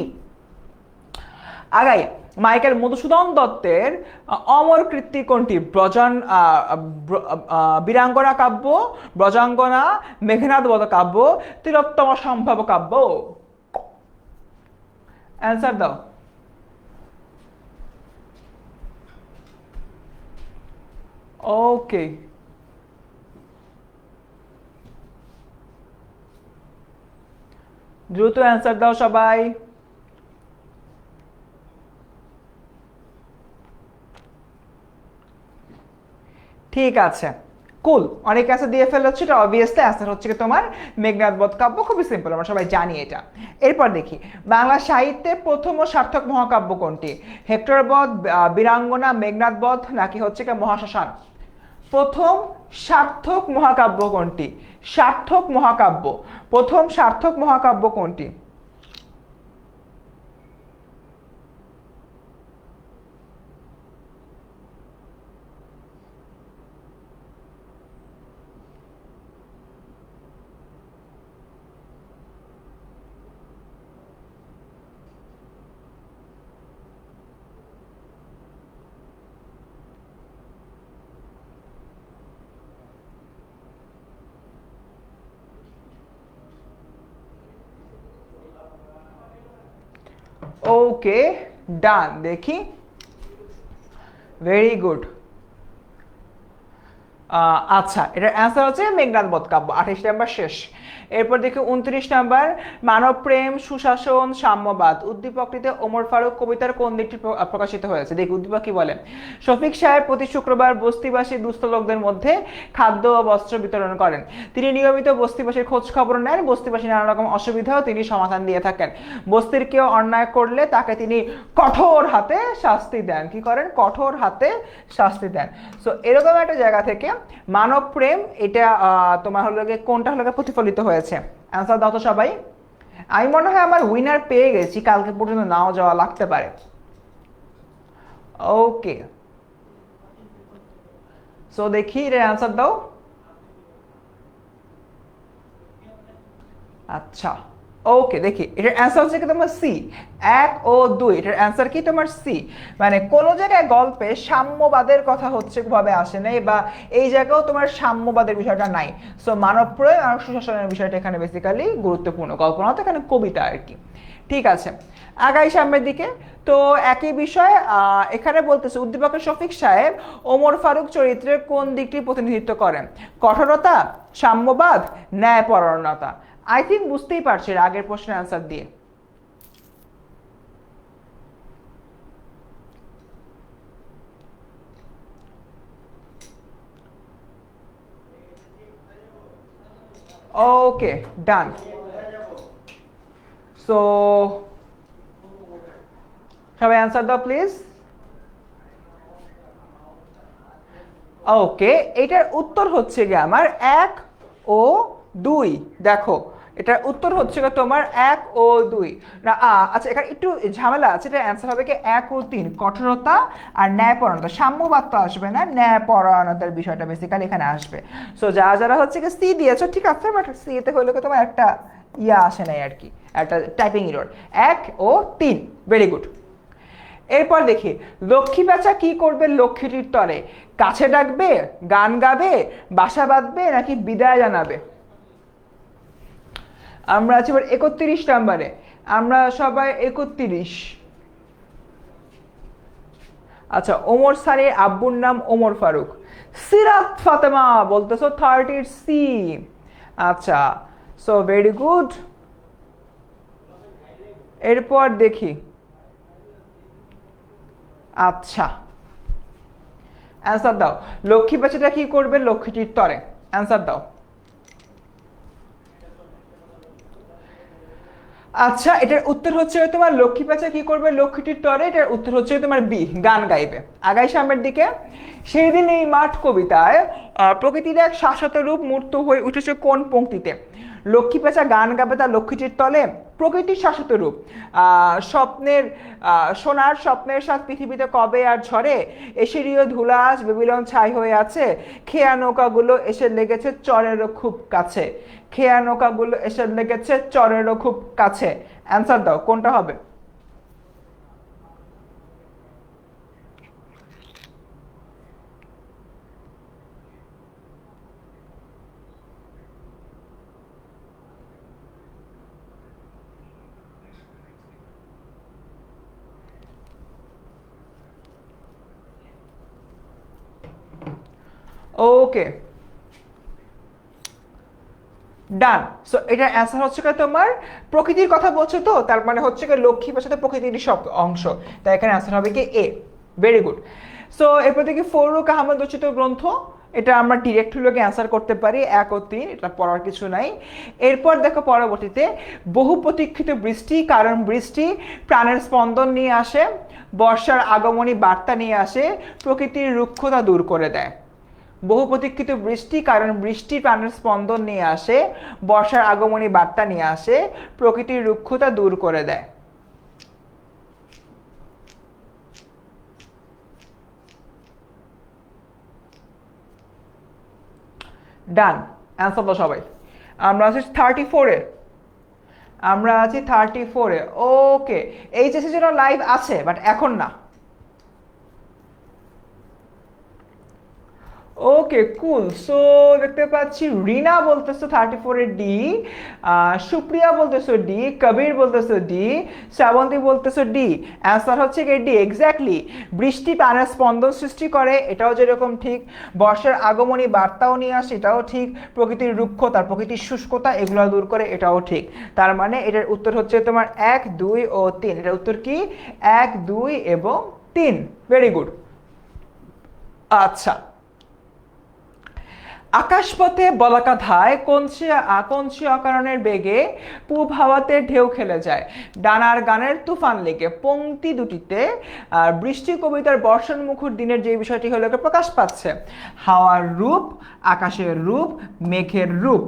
আগাই, মাইকেল মধুসূদন দত্তের অমর কীর্তি কোনটি? বীরাঙ্গনা কাব্য, ব্রজাঙ্গনা, মেঘনাদ বধ কাব্য, তিলোত্তম সম্ভব কাব্য। অ্যান্সার দাও। ওকে, দ্রুত অ্যান্সার দাও সবাই। ঠিক আছে, কুল, অনেক অ্যান্সার দিয়ে ফেলেছে। এটা অবভিয়াসলি অ্যান্সার হচ্ছে কি তোমার মেঘনাদ বধ কাব্য, খুবই সিম্পল, আমরা সবাই জানি এটা। এরপর দেখি, বাংলা সাহিত্যে প্রথম ও সার্থক মহাকাব্য কোনটি? হেক্টর বধ, বীরাঙ্গনা, মেঘনাদ বধ, নাকি হচ্ছে কি মহাশ্মশান? প্রথম সার্থক মহাকাব্য কোনটি? সার্থক মহাকাব্য, প্রথম সার্থক মহাকাব্য কোনটি? ওকে, ডান। দেখি, ভেরি গুড। আচ্ছা, এটার অ্যান্সার হচ্ছে মেঘনাদ বধ কাব্য। 28 নাম্বার শেষ। এরপর দেখি 29 নাম্বার, মানব প্রেম, সুশাসন, সাম্যবাদ উদ্দীপকটিতে ওমর ফারুক কবিতার কোন দিকটি প্রকাশিত হয়েছে? দেখি উদ্দীপক কি বলে। শফিক সাহেব প্রতি শুক্রবার বস্তিবাসী দুস্থ লোকদের মধ্যে খাদ্য ও বস্ত্র বিতরণ করেন। তিনি নিয়মিত বস্তিবাসীর খোঁজ খবর নেন, বস্তিবাসী নানা রকম অসুবিধাও তিনি সমাধান দিয়ে থাকেন। বস্তির কেউ অন্যায় করলে তাকে তিনি কঠোর হাতে শাস্তি দেন। কি করেন? কঠোর হাতে শাস্তি দেন। সো এরকম একটা জায়গা থেকে মানব প্রেম, এটা তোমার হলো কোনটা হলো প্রতিফলিত হয়েছে? অ্যান্সার দাও তো সবাই। আমি মনে হয় আমার উইনার পেয়ে গেছি, কালকে পর্যন্ত নাও যাওয়া লাগতে পারে। ওকে, সো দেখি এর অ্যান্সার দাও। আচ্ছা, ওকে, দেখি এটার অ্যান্সার হচ্ছে কি তোমার সি, 1 ও 2। এটার অ্যান্সার কি তোমার সি। মানে কোন জায়গায় গল্পে সাম্যবাদের কথা হচ্ছে ভাবে আসে নাই, বা এই জায়গাও তোমার সাম্যবাদের বিষয়টা নাই। সো মানব প্রয়োগ আর সুশাসনের বিষয়টা এখানে বেসিক্যালি গুরুত্বপূর্ণ, গল্প না তো এখানে কবিতা আর কি। ঠিক আছে, আগাই সামনের দিকে। তো একই বিষয় এখানে বলতেছে, উদ্দীপকের শফিক সাহেব ওমর ফারুক চরিত্রের কোন দিকটি প্রতিনিধিত্ব করেন? কঠোরতা, সাম্যবাদ, ন্যায়পরায়ণতা। আই থিঙ্ক বুঝতেই পারছি আগের প্রশ্নের অ্যান্সার দিয়ে। ওকে, ডান। সো সবাই অ্যান্সার দাও প্লিজ। ওকে, এটার উত্তর হচ্ছে গিয়ে আমার 1 ও 2। দেখো এটার উত্তর হচ্ছে তোমার 1 ও 2 না। আচ্ছা এখানে একটু ঝামেলা আছে, এটা অ্যান্সার হবে কি 1 ও 3। কঠোরতা আর ন্যায়পরায়ণতা, সাম্যবাদ তো আসবে না, ন্যায়পরায়ণতার বিষয়টা বেসিক্যালি এখানে আসবে। সো যারা হচ্ছে কি সি দিয়েছো ঠিক আছে, বাট সি তে হইলে তোমার একটা আসে নাই আর কি, একটা টাইপিং এরর। 1 ও 3, ভেরি গুড। এরপর দেখি লক্ষ্মী প্যাঁচা কি করবে লক্ষ্মীটির তরে? কাছে ডাকবে, গান গাবে, বাসা বাঁধবে, নাকি বিদায় জানাবে? আমরা আছি এবার 31 নাম্বারে। আমরা সবাই 31। আচ্ছা ওমর সানির আব্বুর নাম ওমর ফারুক। সিরাত ফাতেমা বলতেছো 30 সি। আচ্ছা সো ভেরি গুড। এরপর দেখি, আচ্ছা অ্যান্সার দাও। লক্ষ্মী প্যাঁচাটা কি করবে লক্ষ্মীটির তরে? অ্যান্সার দাও। আচ্ছা এটার উত্তর হচ্ছে তোমার লক্ষ্মী প্যাঁচা কি করবে লক্ষ্মীটির তরে, এটার উত্তর হচ্ছে তোমার বি, গান গাইবে। আগাই সামনের দিকে। সেই দিন এই মাঠ কবিতায় প্রকৃতির এক শাশ্বত রূপ মূর্ত হয়ে উঠেছে কোন পংক্তিতে? লক্ষ্মী প্যাঁচা গান গাবে তার লক্ষ্মীটির তলে, প্রকৃতির শাশ্বত রূপ, স্বপ্নের সোনার স্বপ্নের সাথ পৃথিবীতে কবে আর ঝরে, এশিরীয় ধুলাস বেবিলন ছাই হয়ে আছে, খেয়া নৌকাগুলো এসে লেগেছে চরেরও খুব কাছে, খেয়া নৌকাগুলো এসে লেগেছে চরেরও খুব কাছে। অ্যান্সার দাও কোনটা হবে? ওকে ডান। সো এটার অ্যান্সার হচ্ছে তোমার প্রকৃতির কথা বলছো তো, তার মানে হচ্ছে লক্ষ্মী প্যাঁচা প্রকৃতির সব অংশ, তাই এখানে অ্যান্সার হবে কি এ। Very good. সো এরপর দেখি ফররুখ আহমদ রচিত গ্রন্থ, এটা আমরা ডিরেক্ট হলোকে অ্যান্সার করতে পারি 1 ও 3, এটা পড়ার কিছু নাই। এরপর দেখো পরবর্তীতে বহু প্রতীক্ষিত বৃষ্টি, কারণ বৃষ্টি প্রাণের স্পন্দন নিয়ে আসে, বর্ষার আগমনী বার্তা নিয়ে আসে, প্রকৃতির রুক্ষতা দূর করে দেয়। বহু প্রতীক্ষিত বৃষ্টি, কারণ বৃষ্টি প্রাণের স্পন্দন নিয়ে আসে, বর্ষার আগমনী বার্তা নিয়ে আসে, প্রকৃতির রুক্ষতা দূর করে দেয়। ডান। অ্যান্সার দাও সবাই। আমরা আছি 34-এ। আমরা আছি 34-এ। ওকে এইচএসসি জন্য লাইভ আছে বাট এখন না। ওকে কুল। সো দেখতে পাচ্ছি রিনা বলতেছো 34-এ ডি, সুপ্রিয়া বলতেছো ডি, কবির বলতেছো ডি, শ্রাবন্তী বলতেছো ডি। অ্যান্সার হচ্ছে কি ডি এক্স্যাক্টলি। বৃষ্টি প্রাণের স্পন্দন সৃষ্টি করে, এটাও যেরকম ঠিক, বর্ষার আগমনী বার্তাও নিয়ে আসে, এটাও ঠিক, প্রকৃতির রুক্ষতা প্রকৃতির শুষ্কতা এগুলো দূর করে, এটাও ঠিক। তার মানে এটার উত্তর হচ্ছে তোমার 1, 2 ও 3। এটার উত্তর কি 1, 2 এবং 3। Very good. আচ্ছা আকাশপথে বলাকা ধায় কঞ্চি অকারণের বেগে পূব হাওয়াতে ঢেউ খেলে যায়, ডানার গানের তুফান লেগে। পংক্তি দুটিতে বৃষ্টি কবিতার বর্ষণ মুখর দিনের যে বিষয়টি হলো প্রকাশ পাচ্ছে। হাওয়ার রূপ, আকাশের রূপ, মেঘের রূপ,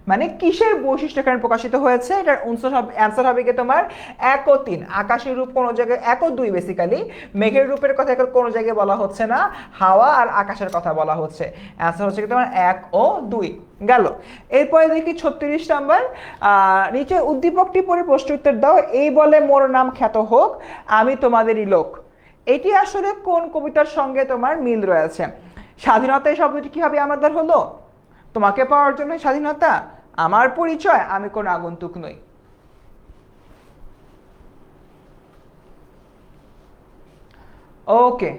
মানে কিসের বৈশিষ্ট্য এখানে প্রকাশিত হয়েছে? এটার অ্যান্সার হবে কি তোমার 1 ও 3। আকাশের রূপ কোনো জায়গায় 1 ও 2 বেসিক্যালি, মেঘের রূপের কথা এখন কোনো জায়গায় বলা হচ্ছে না, হাওয়া আর আকাশের কথা বলা হচ্ছে। অ্যান্সার হচ্ছে কি তোমার 1 ও 2 গেল। এরপরে দেখি 36 নাম্বার, নিচে উদ্দীপকটি পড়ে প্রশ্ন উত্তর দাও। এই বলে মোর নাম খ্যাত হোক, আমি তোমাদেরই লোক। এটি আসলে কোন কবিতার সঙ্গে তোমার মিল রয়েছে? স্বাধীনতা এই শব্দটি কিভাবে আমাদের হলো? তোমাকে পাওয়ার জন্য স্বাধীনতা, আমার পরিচয়, আমি কোনো আগন্তুক নই। ওকে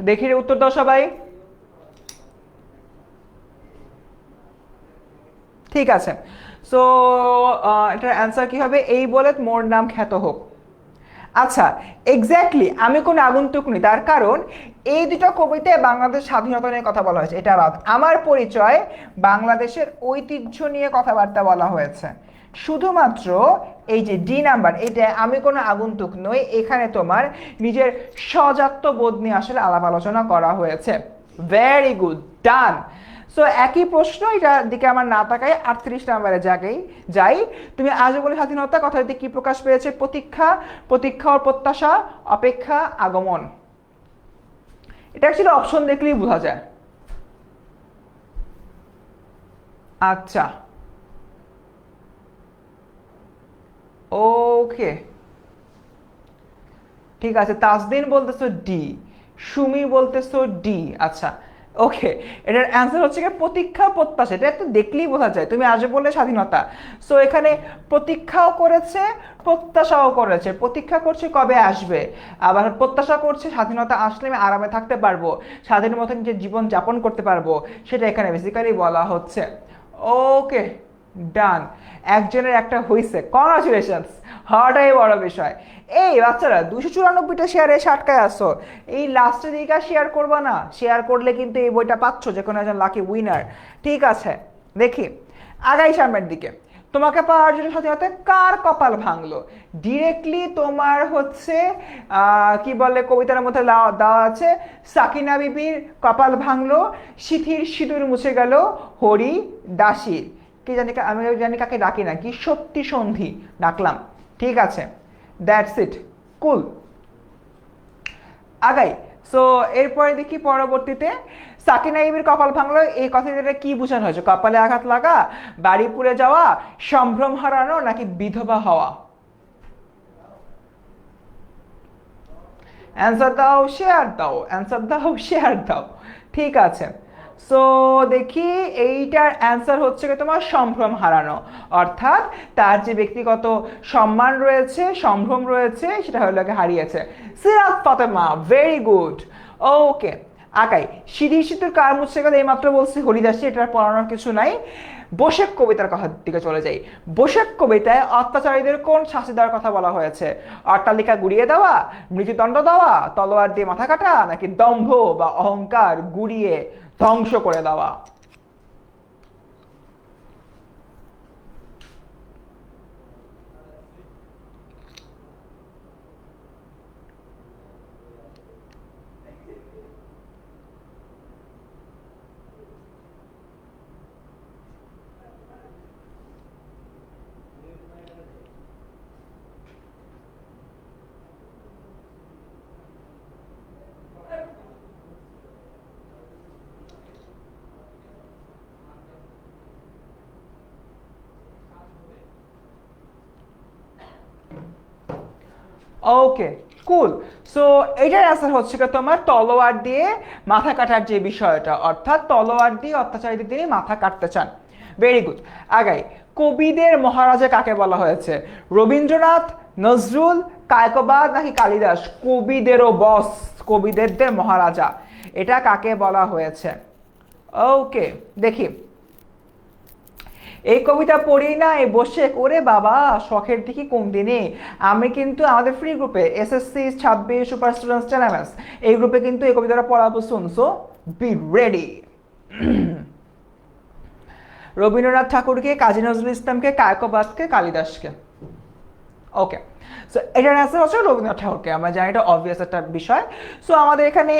দেখি উত্তর দাও সবাই। ঠিক আছে। সো এটার অ্যান্সার কি হবে? এই বলে মোর নাম খ্যাত হোক। আচ্ছা এক্স্যাক্টলি, আমি কোনো আগন্তুক নই, তার কারণ এই দুটো কবিতায় বাংলাদেশ স্বাধীনতা নিয়ে কথা বলা হয়েছে। এটা বাদ, আমার পরিচয় বাংলাদেশের ঐতিহ্য নিয়ে কথাবার্তা বলা হয়েছে। শুধুমাত্র এই যে ডি নাম্বার, এটা আমি কোনো আগন্তুক নই, এখানে তোমার নিজের সজাত্য বোধ নিয়ে আসলে আলাপ আলোচনা করা হয়েছে। ভেরি গুড, ডান। সো একই প্রশ্ন, এটার দিকে আমার না তাকাই 38 নাম্বারে যাই। তুমি আজও বলে স্বাধীনতা কথাটিতে কি প্রকাশ পেয়েছে? প্রতীক্ষা, প্রতীক্ষা ও প্রত্যাশা, অপেক্ষা, আগমন। এটা অ্যাকচুয়ালি অপশন দেখলেই বোঝা যায়। আচ্ছা, ওকে, ঠিক আছে। তাজদিন বলতেছো ডি, সুমি বলতেছো ডি। আচ্ছা, ওকে, এটার অ্যান্সার হচ্ছে কি প্রতীক্ষা প্রত্যাশা। এটা একটু দেখলেই বোঝা যায়। তুমি আজ বললে স্বাধীনতা, সো এখানে প্রতীক্ষাও করেছে, প্রত্যাশাও করেছে। প্রতীক্ষা করছে কবে আসবে, আবার প্রত্যাশা করছে স্বাধীনতা আসলে আমি আরামে থাকতে পারবো, স্বাধীন মতন যে জীবন যাপন করতে পারবো, সেটা এখানে বেসিক্যালি বলা হচ্ছে। ওকে, ডান। একজনের একটা হইছে, কংগ্রাচুলেশনস, হওয়াটাই বড় বিষয়। এই বাচ্চারা 294টা শেয়ারে আটকায় আসো, এই লাস্টের দিকে শেয়ার করবা না? শেয়ার করলে কিন্তু এই বইটা পাচ্ছ, যে কোনো একজন লাকি উইনার। ঠিক আছে, দেখি আগাই সামনের দিকে। তোমাকে পাওয়ার জন্য স্বাধীনতা কার কপাল ভাঙলো? ডিরেক্টলি তোমার হচ্ছে কি বলে কবিতার মধ্যে দেওয়া আছে, সাকিনা বিবির কপাল ভাঙলো, সিথির সিঁদুর মুছে গেল হরি দাসীর। কি জানি, আমি জানি কাকে ডাকি না, কি সত্যি সন্ধি ডাকলাম। ঠিক আছে, দ্যাটস ইট, কুল। আগাই। সো এরপরে দেখি পরবর্তীতে, সাকিনা বিবির কপাল ভাঙলো, এই কথাটা কি বোঝানো হয়েছে? কপালে আঘাত লাগা, বাড়ি পুড়ে যাওয়া, সম্ভ্রম হারানো, নাকি বিধবা হওয়া? অ্যান্সার দাও, শেয়ার দাও, অ্যান্সার দাও, শেয়ার দাও। ঠিক আছে, সো দেখি এইটার অ্যান্সার হচ্ছে কি তোমার সম্ভ্রম হারানো, অর্থাৎ তার যে ব্যক্তিগত সম্মান রয়েছে, সম্ভ্রম রয়েছে, সেটা হলো হারিয়েছে। সিরাত ফাতেমা, ভেরি গুড। ওকে, আগাই। সিঁড়ি সিঁতুর কার মুছে গেল, এইমাত্র বলছি হরিদাসী, এটার পড়ানোর কিছু নাই। বৈশাখ কবিতার কথার দিকে চলে যাই। বৈশাখ কবিতায় অত্যাচারীদের কোন শাস্তি দেওয়ার কথা বলা হয়েছে? অট্টালিকা গুড়িয়ে দেওয়া, মৃত্যুদণ্ড দেওয়া, তলোয়ার দিয়ে মাথা কাটা, নাকি দম্ভ বা অহংকার গুড়িয়ে ধ্বংস করে দেওয়া? ওকে, কুল। সো এটার অ্যান্সার হচ্ছে কি তোমার তলোয়ার দিয়ে মাথা কাটার যে বিষয়টা, অর্থাৎ তলোয়ার দিয়ে অত্যাচারীদের তিনি মাথা কাটতে চান। ভেরি গুড, আগাই। কবিদের মহারাজা কাকে বলা হয়েছে? রবীন্দ্রনাথ, নজরুল, কায়কোবাদ, নাকি কালিদাস? কবিদেরও বস, কবিদের মহারাজা, এটা কাকে বলা হয়েছে? ওকে, দেখি এই কবিতা পড়ি না এই বসে করে বাবা শখের দিকে কোন দিনে। আমি কিন্তু আমাদের ফ্রি গ্রুপে SSC 26 সুপার স্টুডেন্টস টেলামেস, এই গ্রুপে কিন্তু এই কবিতাটা পড়াবো শুন, সো বি রেডি। রবীন্দ্রনাথ ঠাকুরকে, কাজী নজরুল ইসলামকে, কায়কোবাদকে, কালিদাসকে। ওকে, সো এটার অ্যান্সার হচ্ছে রবীন্দ্রনাথ ঠাকুরকে। আমরা জানি এটা অবভিয়াস একটা বিষয়। সো আমাদের এখানে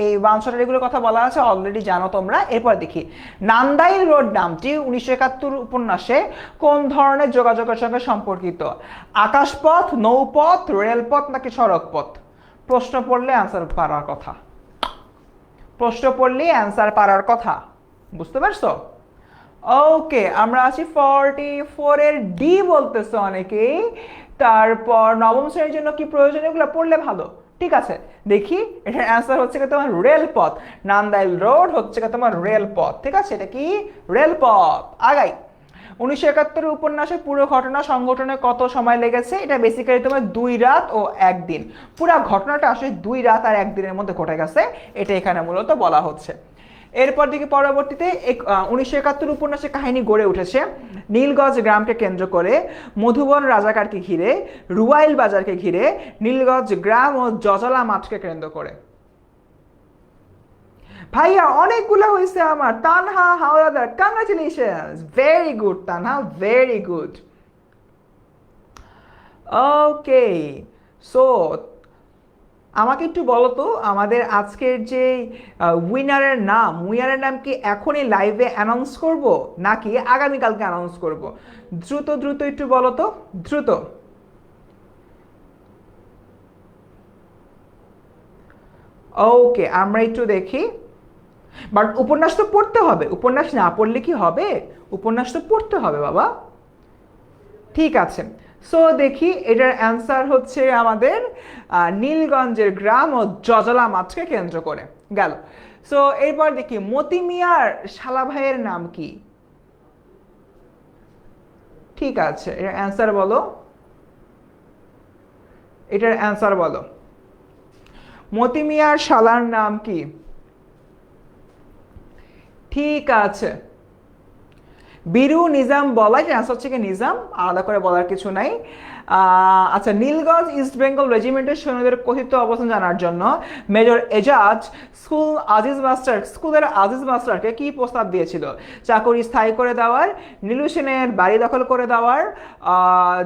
এই বাউন্সার এগুলোর কথা বলা আছে, অলরেডি জানো তোমরা। এরপর দেখি, নান্দাইল রোড নামটি 1971 উপন্যাসে কোন ধরনের যোগাযোগের সঙ্গে সম্পর্কিত? আকাশপথ, নৌপথ, রেলপথ, নাকি সড়কপথ? প্রশ্ন পড়লে অ্যান্সার পারার কথা, প্রশ্ন পড়লে অ্যান্সার পারার কথা, বুঝতে পারছো? ওকে, আমরা আছি 44 এর ডি বলতেছে অনেকেই। তারপর নবম শ্রেণীর জন্য কি প্রয়োজন, এগুলো পড়লে ভালো। ঠিক আছে, দেখি এটার অ্যান্সার হচ্ছে কি তোমার রেলপথ। নান্দাইল রোড হচ্ছে কি তোমার রেলপথ। ঠিক আছে, এটা কি রেলপথ। আগাই। 1971 উপন্যাসের পুরো ঘটনা সংঘটনে কত সময় লেগেছে? এটা বেসিক্যালি তোমার 2 রাত ও 1 দিন। পুরো ঘটনাটা আসলে 2 রাত আর 1 দিনের মধ্যে ঘটে গেছে, এটা এখানে মূলত বলা হচ্ছে। এরপর দিকে পরবর্তীতে 1971 উপন্যাসের কাহিনী গড়ে উঠেছে নীলগঞ্জ গ্রামকে কেন্দ্র করে, মধুবন রাজাকারকে ঘিরে, রুয়াইল বাজারকে ঘিরে, নীলগঞ্জ গ্রাম ও জজলা মাঠকে কেন্দ্র করে। ভাইয়া অনেকগুলো হয়েছে আমার। Tanha Howlader, congratulations, very good Tanha, very good. Okay, so আমাকে একটু বলো তো আমাদের আজকের যে উইনারের নাম কি এখনই লাইভে অ্যানাউন্স করব নাকি আগামীকালকে অ্যানাউন্স করব? দ্রুত দ্রুত একটু বলো তো, দ্রুত। ওকে, আমরা একটু দেখি। বাট উপন্যাস তো পড়তে হবে, উপন্যাস না পড়লে কি হবে? উপন্যাস তো পড়তে হবে বাবা। ঠিক আছে, সো দেখি এটার অ্যান্সার হচ্ছে আমাদের নীলগঞ্জের গ্রাম ও জজলা মাছকে কেন্দ্র করে গেল। সো এরপর দেখি মতি মিয়ার শালা ভাইয়ের নাম কি? ঠিক আছে, এটার অ্যান্সার বলো, এটার অ্যান্সার বলো। মতি মিয়ার শালার নাম কি? ঠিক আছে, বীরু নিজাম বলা, এটা অ্যান্সার হচ্ছে কি নিজাম, আলাদা করে বলার কিছু নাই। আচ্ছা, নীলগঞ্জ ইস্ট বেঙ্গল রেজিমেন্টের সৈন্যদের কথিত অবস্থান জানার জন্য মেজর এজাজ স্কুলের আজিজ মাস্টারকে কি প্রস্তাব দিয়েছিল? চাকরি স্থায়ী করে দেওয়ার, নীলু সেনের বাড়ি দখল করে দেওয়ার,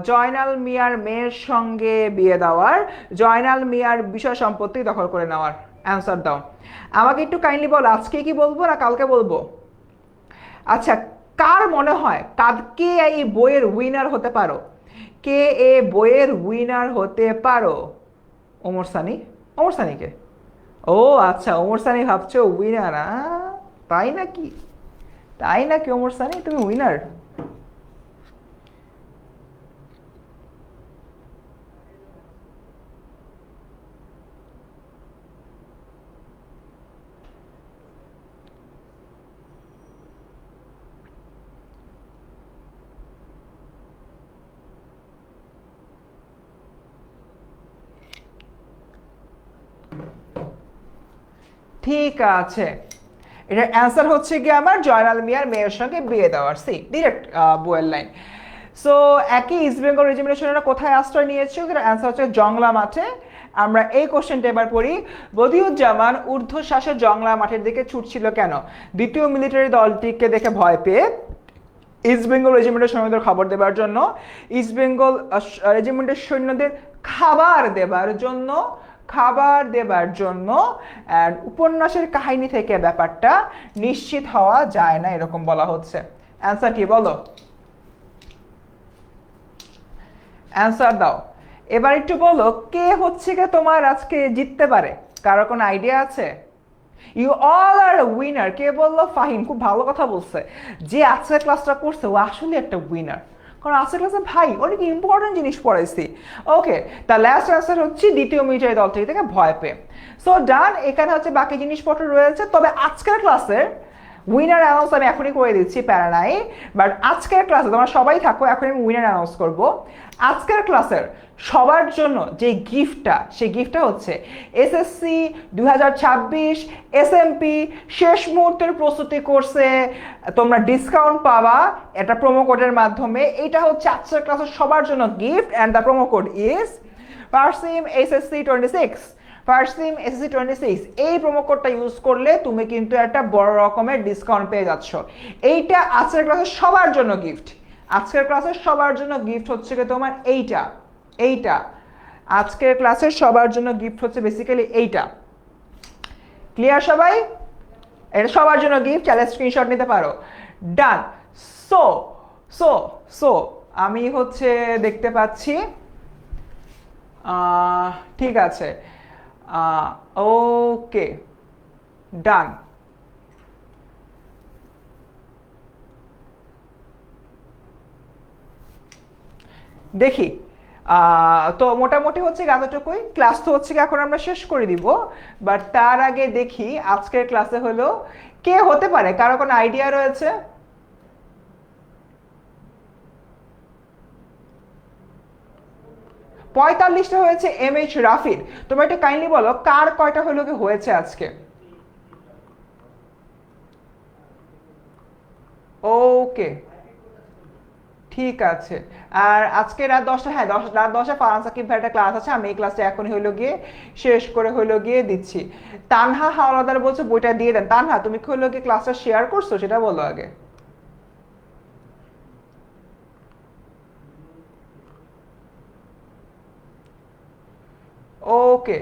জয়নাল মিয়ার মেয়ের সঙ্গে বিয়ে দেওয়ার, জয়নাল মিয়ার বিষয় সম্পত্তি দখল করে নেওয়ার। অ্যান্সার দাও। আমাকে একটু কাইন্ডলি বল, আজকে কি বলবো না কালকে বলবো? আচ্ছা, কার মনে হয় কে এই বইয়ের উইনার হতে পারো? কে এ বইয়ের উইনার হতে পারো? ওমর সানি? ওমর সানিকে? ও আচ্ছা, ওমর সানি ভাবছো উইনার? তাই নাকি? তাই নাকি ওমর সানি তুমি উইনার? ঠিক আছে, এটার অ্যান্সার হচ্ছে কি আমার জয়নাল মিয়ার মেয়ের সঙ্গে বিয়ে দেওয়ার। সি ডিরেক্ট বইয়ের লাইন। সো একই ইস্ট বেঙ্গল রেজিমেন্টের সৈন্যরা কোথায় আশ্রয় নিয়েছিল? এটার অ্যান্সার হচ্ছে জংলা মাঠে। আমরা এই কোশ্চেনটা এবার পড়ি। বদিউজ্জামান ঊর্ধ্বশ্বাসে জংলা মাঠের দিকে ছুটছিল কেন? দ্বিতীয় মিলিটারি দলটিকে দেখে ভয় পেয়ে, ইস্ট বেঙ্গল রেজিমেন্টের সৈন্যদের খবর দেবার জন্য, ইস্ট বেঙ্গল রেজিমেন্টের সৈন্যদের খাবার দেবার জন্য, খাবার দেবার জন্য। অ্যান্ড উপন্যাসের কাহিনী থেকে ব্যাপারটা নিশ্চিত হওয়া যায় না এরকম বলা হচ্ছে। অ্যান্সার কি বলো? অ্যান্সার দাও। এবার একটু বলো কে হচ্ছে কে তোমার আজকে জিততে পারে? কারো কোনো আইডিয়া আছে? You all are winner. কে বললো? ফাহিম, খুব ভালো কথা বলছে। যে আজকের ক্লাসটা করছে ও আসলে একটা উইনার, কারণ আজকের ক্লাসে ভাই অনেক ইম্পর্টেন্ট জিনিস পড়াইছি। ওকে, তা লাস্ট অ্যান্সার হচ্ছে দ্বিতীয় মিলিটারি দল থেকে ভয় পেয়ে। সো ডান, এখানে হচ্ছে বাকি জিনিসপত্র রয়েছে। তবে আজকের ক্লাসের উইনার অ্যানাউন্স আমি এখনই করে দিচ্ছি, প্যারা নাই। বাট আজকের ক্লাসে তোমরা সবাই থাকো, এখন আমি উইনার অ্যানাউন্স করবো। আজকের ক্লাসের সবার জন্য যে গিফটটা, সেই গিফটটা হচ্ছে এসএসসি 2026 এসএমপি শেষ মুহূর্তের প্রস্তুতি কোর্সে তোমরা ডিসকাউন্ট পাবা এটা প্রোমো কোডের মাধ্যমে। এটা হচ্ছে আজকের ক্লাসের সবার জন্য gift, and the promo code is পারসিম এসএসসি 26। ফার্সিম এসএসসি 26 এই প্রোমো কোডটা ইউজ করলে তুমি কিন্তু একটা বড় রকমের ডিসকাউন্ট পেয়ে যাচ্ছ। এইটা আজকের ক্লাসের সবার জন্য গিফট। আজকের ক্লাসের সবার জন্য গিফট হচ্ছে কি তোমার এইটা, এইটা আজকের ক্লাসের সবার জন্য গিফট হচ্ছে বেসিক্যালি এইটা। ক্লিয়ার সবাই? এটা সবার জন্য গিফট, চাইলে স্ক্রিনশট নিতে পারো। ডান। সো সো সো আমি হচ্ছে দেখতে পাচ্ছি ঠিক আছে, ওকে ডান। দেখি তো মোটামুটি হচ্ছে এতটুকুই। ক্লাস তো হচ্ছে এখন আমরা শেষ করে দিব, বাট তার আগে দেখি আজকের ক্লাসে হলো কে হতে পারে, কারো কোনো আইডিয়া রয়েছে? 45টা হয়েছে এম এইচ রাফির। তোমরা একটু কাইন্ডলি বলো কার কয়টা হলো কি হয়েছে আজকে? ওকে ঠিক আছে। আর আজকে রাত 10টা, হ্যাঁ রাত 10টা ফারহান সাকিব ভাই একটা ক্লাস আছে, আমি এই ক্লাসটা এখনই হইলো গিয়ে শেষ করে হইলো গিয়ে দিচ্ছি। তানহা হাওলাদার বলছে বইটা দিয়ে দেন। তানহা তুমি কি হইলো গিয়ে ক্লাসটা শেয়ার করছো সেটা বলো আগে। ওকে,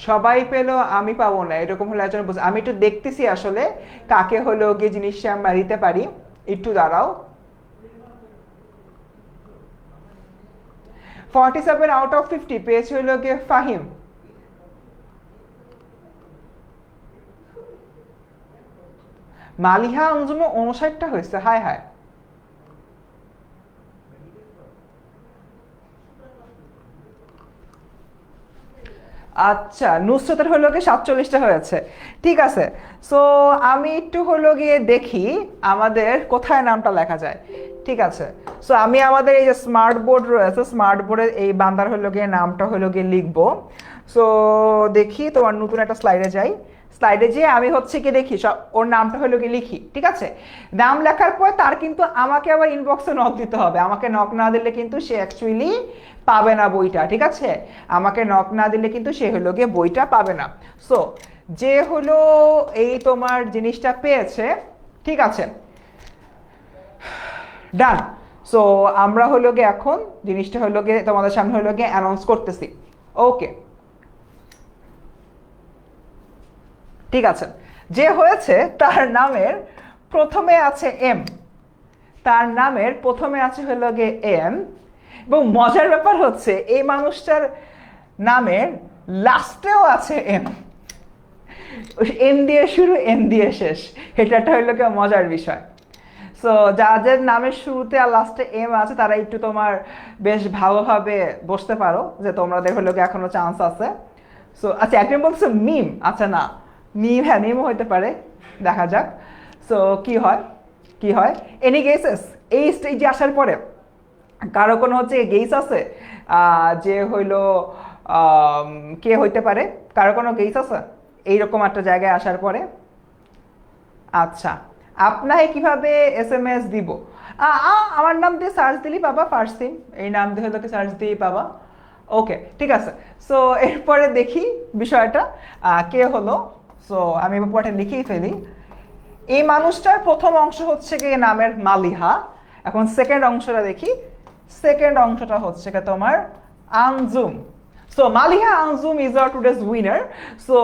সবাই পেলো আমি পাবো না, এরকম হলে একজন আমি একটু দেখতেছি আসলে কাকে হলো গিয়ে জিনিসটা আমরা দিতে পারি। একটু দাঁড়াও। 47 আউট অফ 50 পেয়েছে হলো গিয়ে ফাহিম। মালিহা আঞ্জুমে 59টা হয়েছে, হায় হায়। আচ্ছা, নুসরতের হলো গিয়ে 47টা হয়েছে, ঠিক আছে। সো আমি একটু হলো গিয়ে দেখি আমাদের কোথায় নামটা লেখা যায়, ঠিক আছে। সো আমি আমাদের এই যে স্মার্ট বোর্ড রয়েছে, স্মার্ট বোর্ডের এই বান্দার হলো গিয়ে নামটা হলো গিয়ে লিখবো। সো দেখি তোমার নতুন একটা স্লাইডে যাই, স্লাইডে যেয়ে আমি হচ্ছে কি দেখি সব ওর নামটা হলো কি লিখি, ঠিক আছে। নাম লেখার পর তার কিন্তু আমাকে আবার ইনবক্সে নক দিতে হবে, আমাকে নক না দিলে কিন্তু সে অ্যাকচুয়ালি পাবে না বইটা, ঠিক আছে। আমাকে নক না দিলে কিন্তু সে হলো গিয়ে বইটা পাবে না। সো যে হলো এই তোমার জিনিসটা পেয়েছে, ঠিক আছে, ডান। সো আমরা হলো গিয়ে এখন জিনিসটা হলো গিয়ে তোমাদের সামনে হলো গিয়ে অ্যানাউন্স করতেছি। ওকে, ঠিক আছে। যে হয়েছে তার নামের প্রথমে আছে এম, তার নামের প্রথমে আছে হলো গিয়ে এম, এবং মজার ব্যাপার হচ্ছে এই মানুষটার নামের লাস্টেও আছে এম, এম দিয়ে শুরু এম দিয়ে শেষ, এটা একটা হইলো গিয়ে মজার বিষয়। সো যাদের নামের শুরুতে আর লাস্টে এম আছে তারা একটু তোমার বেশ ভালোভাবে বসতে পারো, যে তোমাদের হলো গিয়ে এখনো চান্স আছে। সো আচ্ছা, একজন বলছে মিম, আচ্ছা না মিম, হ্যাঁ মিমও হইতে পারে, দেখা যাক। সো কি হয় কি হয়। এনি গেসেস এই স্টেজে আসার পরে কারো কোনো হচ্ছে গেস আছে যে হইলো কে হইতে পারে, কারো কোনো গেস আছে এইরকম একটা জায়গায় আসার পরে? আচ্ছা, আপনাকে কিভাবে SMS দিব? আমার নাম দিয়ে সার্চ দিলি পাবা, ফারসিন এই নাম দিয়ে হলো সার্চ দিয়েই পাবা। ওকে, ঠিক আছে। সো এরপরে দেখি বিষয়টা কে হলো। সো আমি ব্যাপারটা লিখেই ফেলি। এই মানুষটার প্রথম অংশ হচ্ছে গিয়ে নামের মালিহা। এখন সেকেন্ড অংশটা দেখি, সেকেন্ড অংশটা হচ্ছে গিয়ে তোমার Anjum. So Maliha Anzum is our today's winner. So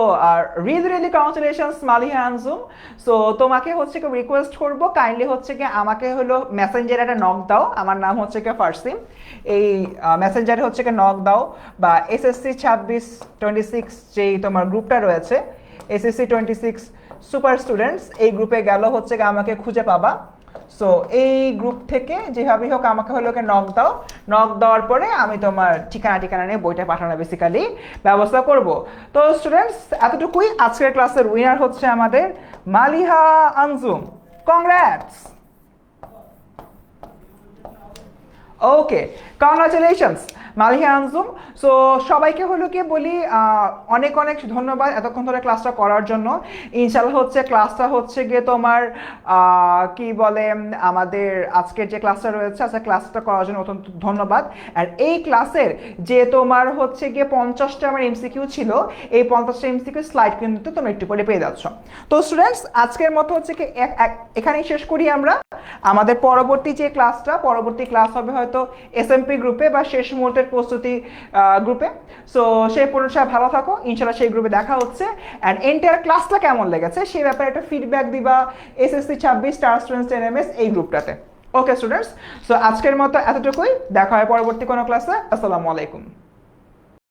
really congratulations Maliha Anzum. So তোমাকে হচ্ছে কি রিকোয়েস্ট করব কাইন্ডলি হচ্ছে কি আমাকে হলো মেসেঞ্জারে একটা নক দাও, আমার নাম হচ্ছে কি ফারসিন, এই মেসেঞ্জারে হচ্ছে কি নক দাও, বা এসএসসি 26 যেই তোমার গ্রুপটা রয়েছে এসএসসি 26 সুপার স্টুডেন্টস, এই গ্রুপে গেল হচ্ছে কি আমাকে খুঁজে পাবা। সো এই গ্রুপ থেকে যেভাবেই হোক আমাকে হলো নক দাও, নক দেওয়ার পরে আমি তোমার ঠিকানা নিয়ে বইটা পাঠানো বেসিক্যালি ব্যবস্থা করব। তো স্টুডেন্টস এতটুকুই, আজকের ক্লাসের উইনার হচ্ছে আমাদের মালিহা আঞ্জুম। কংগ্রাটস। ওকে, কংগ্রাচুলেশনস মালিহা আঞ্জুম। সো সবাইকে হলো কি বলি অনেক অনেক ধন্যবাদ এতক্ষণ ধরে ক্লাসটা করার জন্য। ইনশাল্লাহ হচ্ছে ক্লাসটা হচ্ছে গিয়ে তোমার কি বলে আমাদের আজকের যে ক্লাসটা রয়েছে আজকে ক্লাসটা করার জন্য অত্যন্ত ধন্যবাদ। আর এই ক্লাসের যে তোমার হচ্ছে গিয়ে 50টা আমার এমসিকিউ ছিল, এই 50টা এমসিকিউ স্লাইড কিন্তু তোমরা একটু করে পেয়ে যাচ্ছ। তো স্টুডেন্টস আজকের মতো হচ্ছে কি এখানেই শেষ করি আমরা। আমাদের পরবর্তী যে ক্লাসটা, পরবর্তী ক্লাস হবে হয়তো এসএমপি গ্রুপে বা শেষ মুহূর্তের প্রস্তুতি গ্রুপে। সো সেই পর্যন্ত ভালো থাকো, ইনশাল্লাহ সেই গ্রুপে দেখা হচ্ছে। অ্যান্ড এন্টায়ার ক্লাসটা কেমন লেগেছে সেই ব্যাপারে একটা ফিডব্যাক দিবা এসএসসি 26 স্টার স্টুডেন্টস এনএমএস এই গ্রুপটাতে। ওকে স্টুডেন্টস, সো আজকের মতো এতটুকুই, দেখা হয় পরবর্তী কোনো ক্লাসে। আসসালামু আলাইকুম।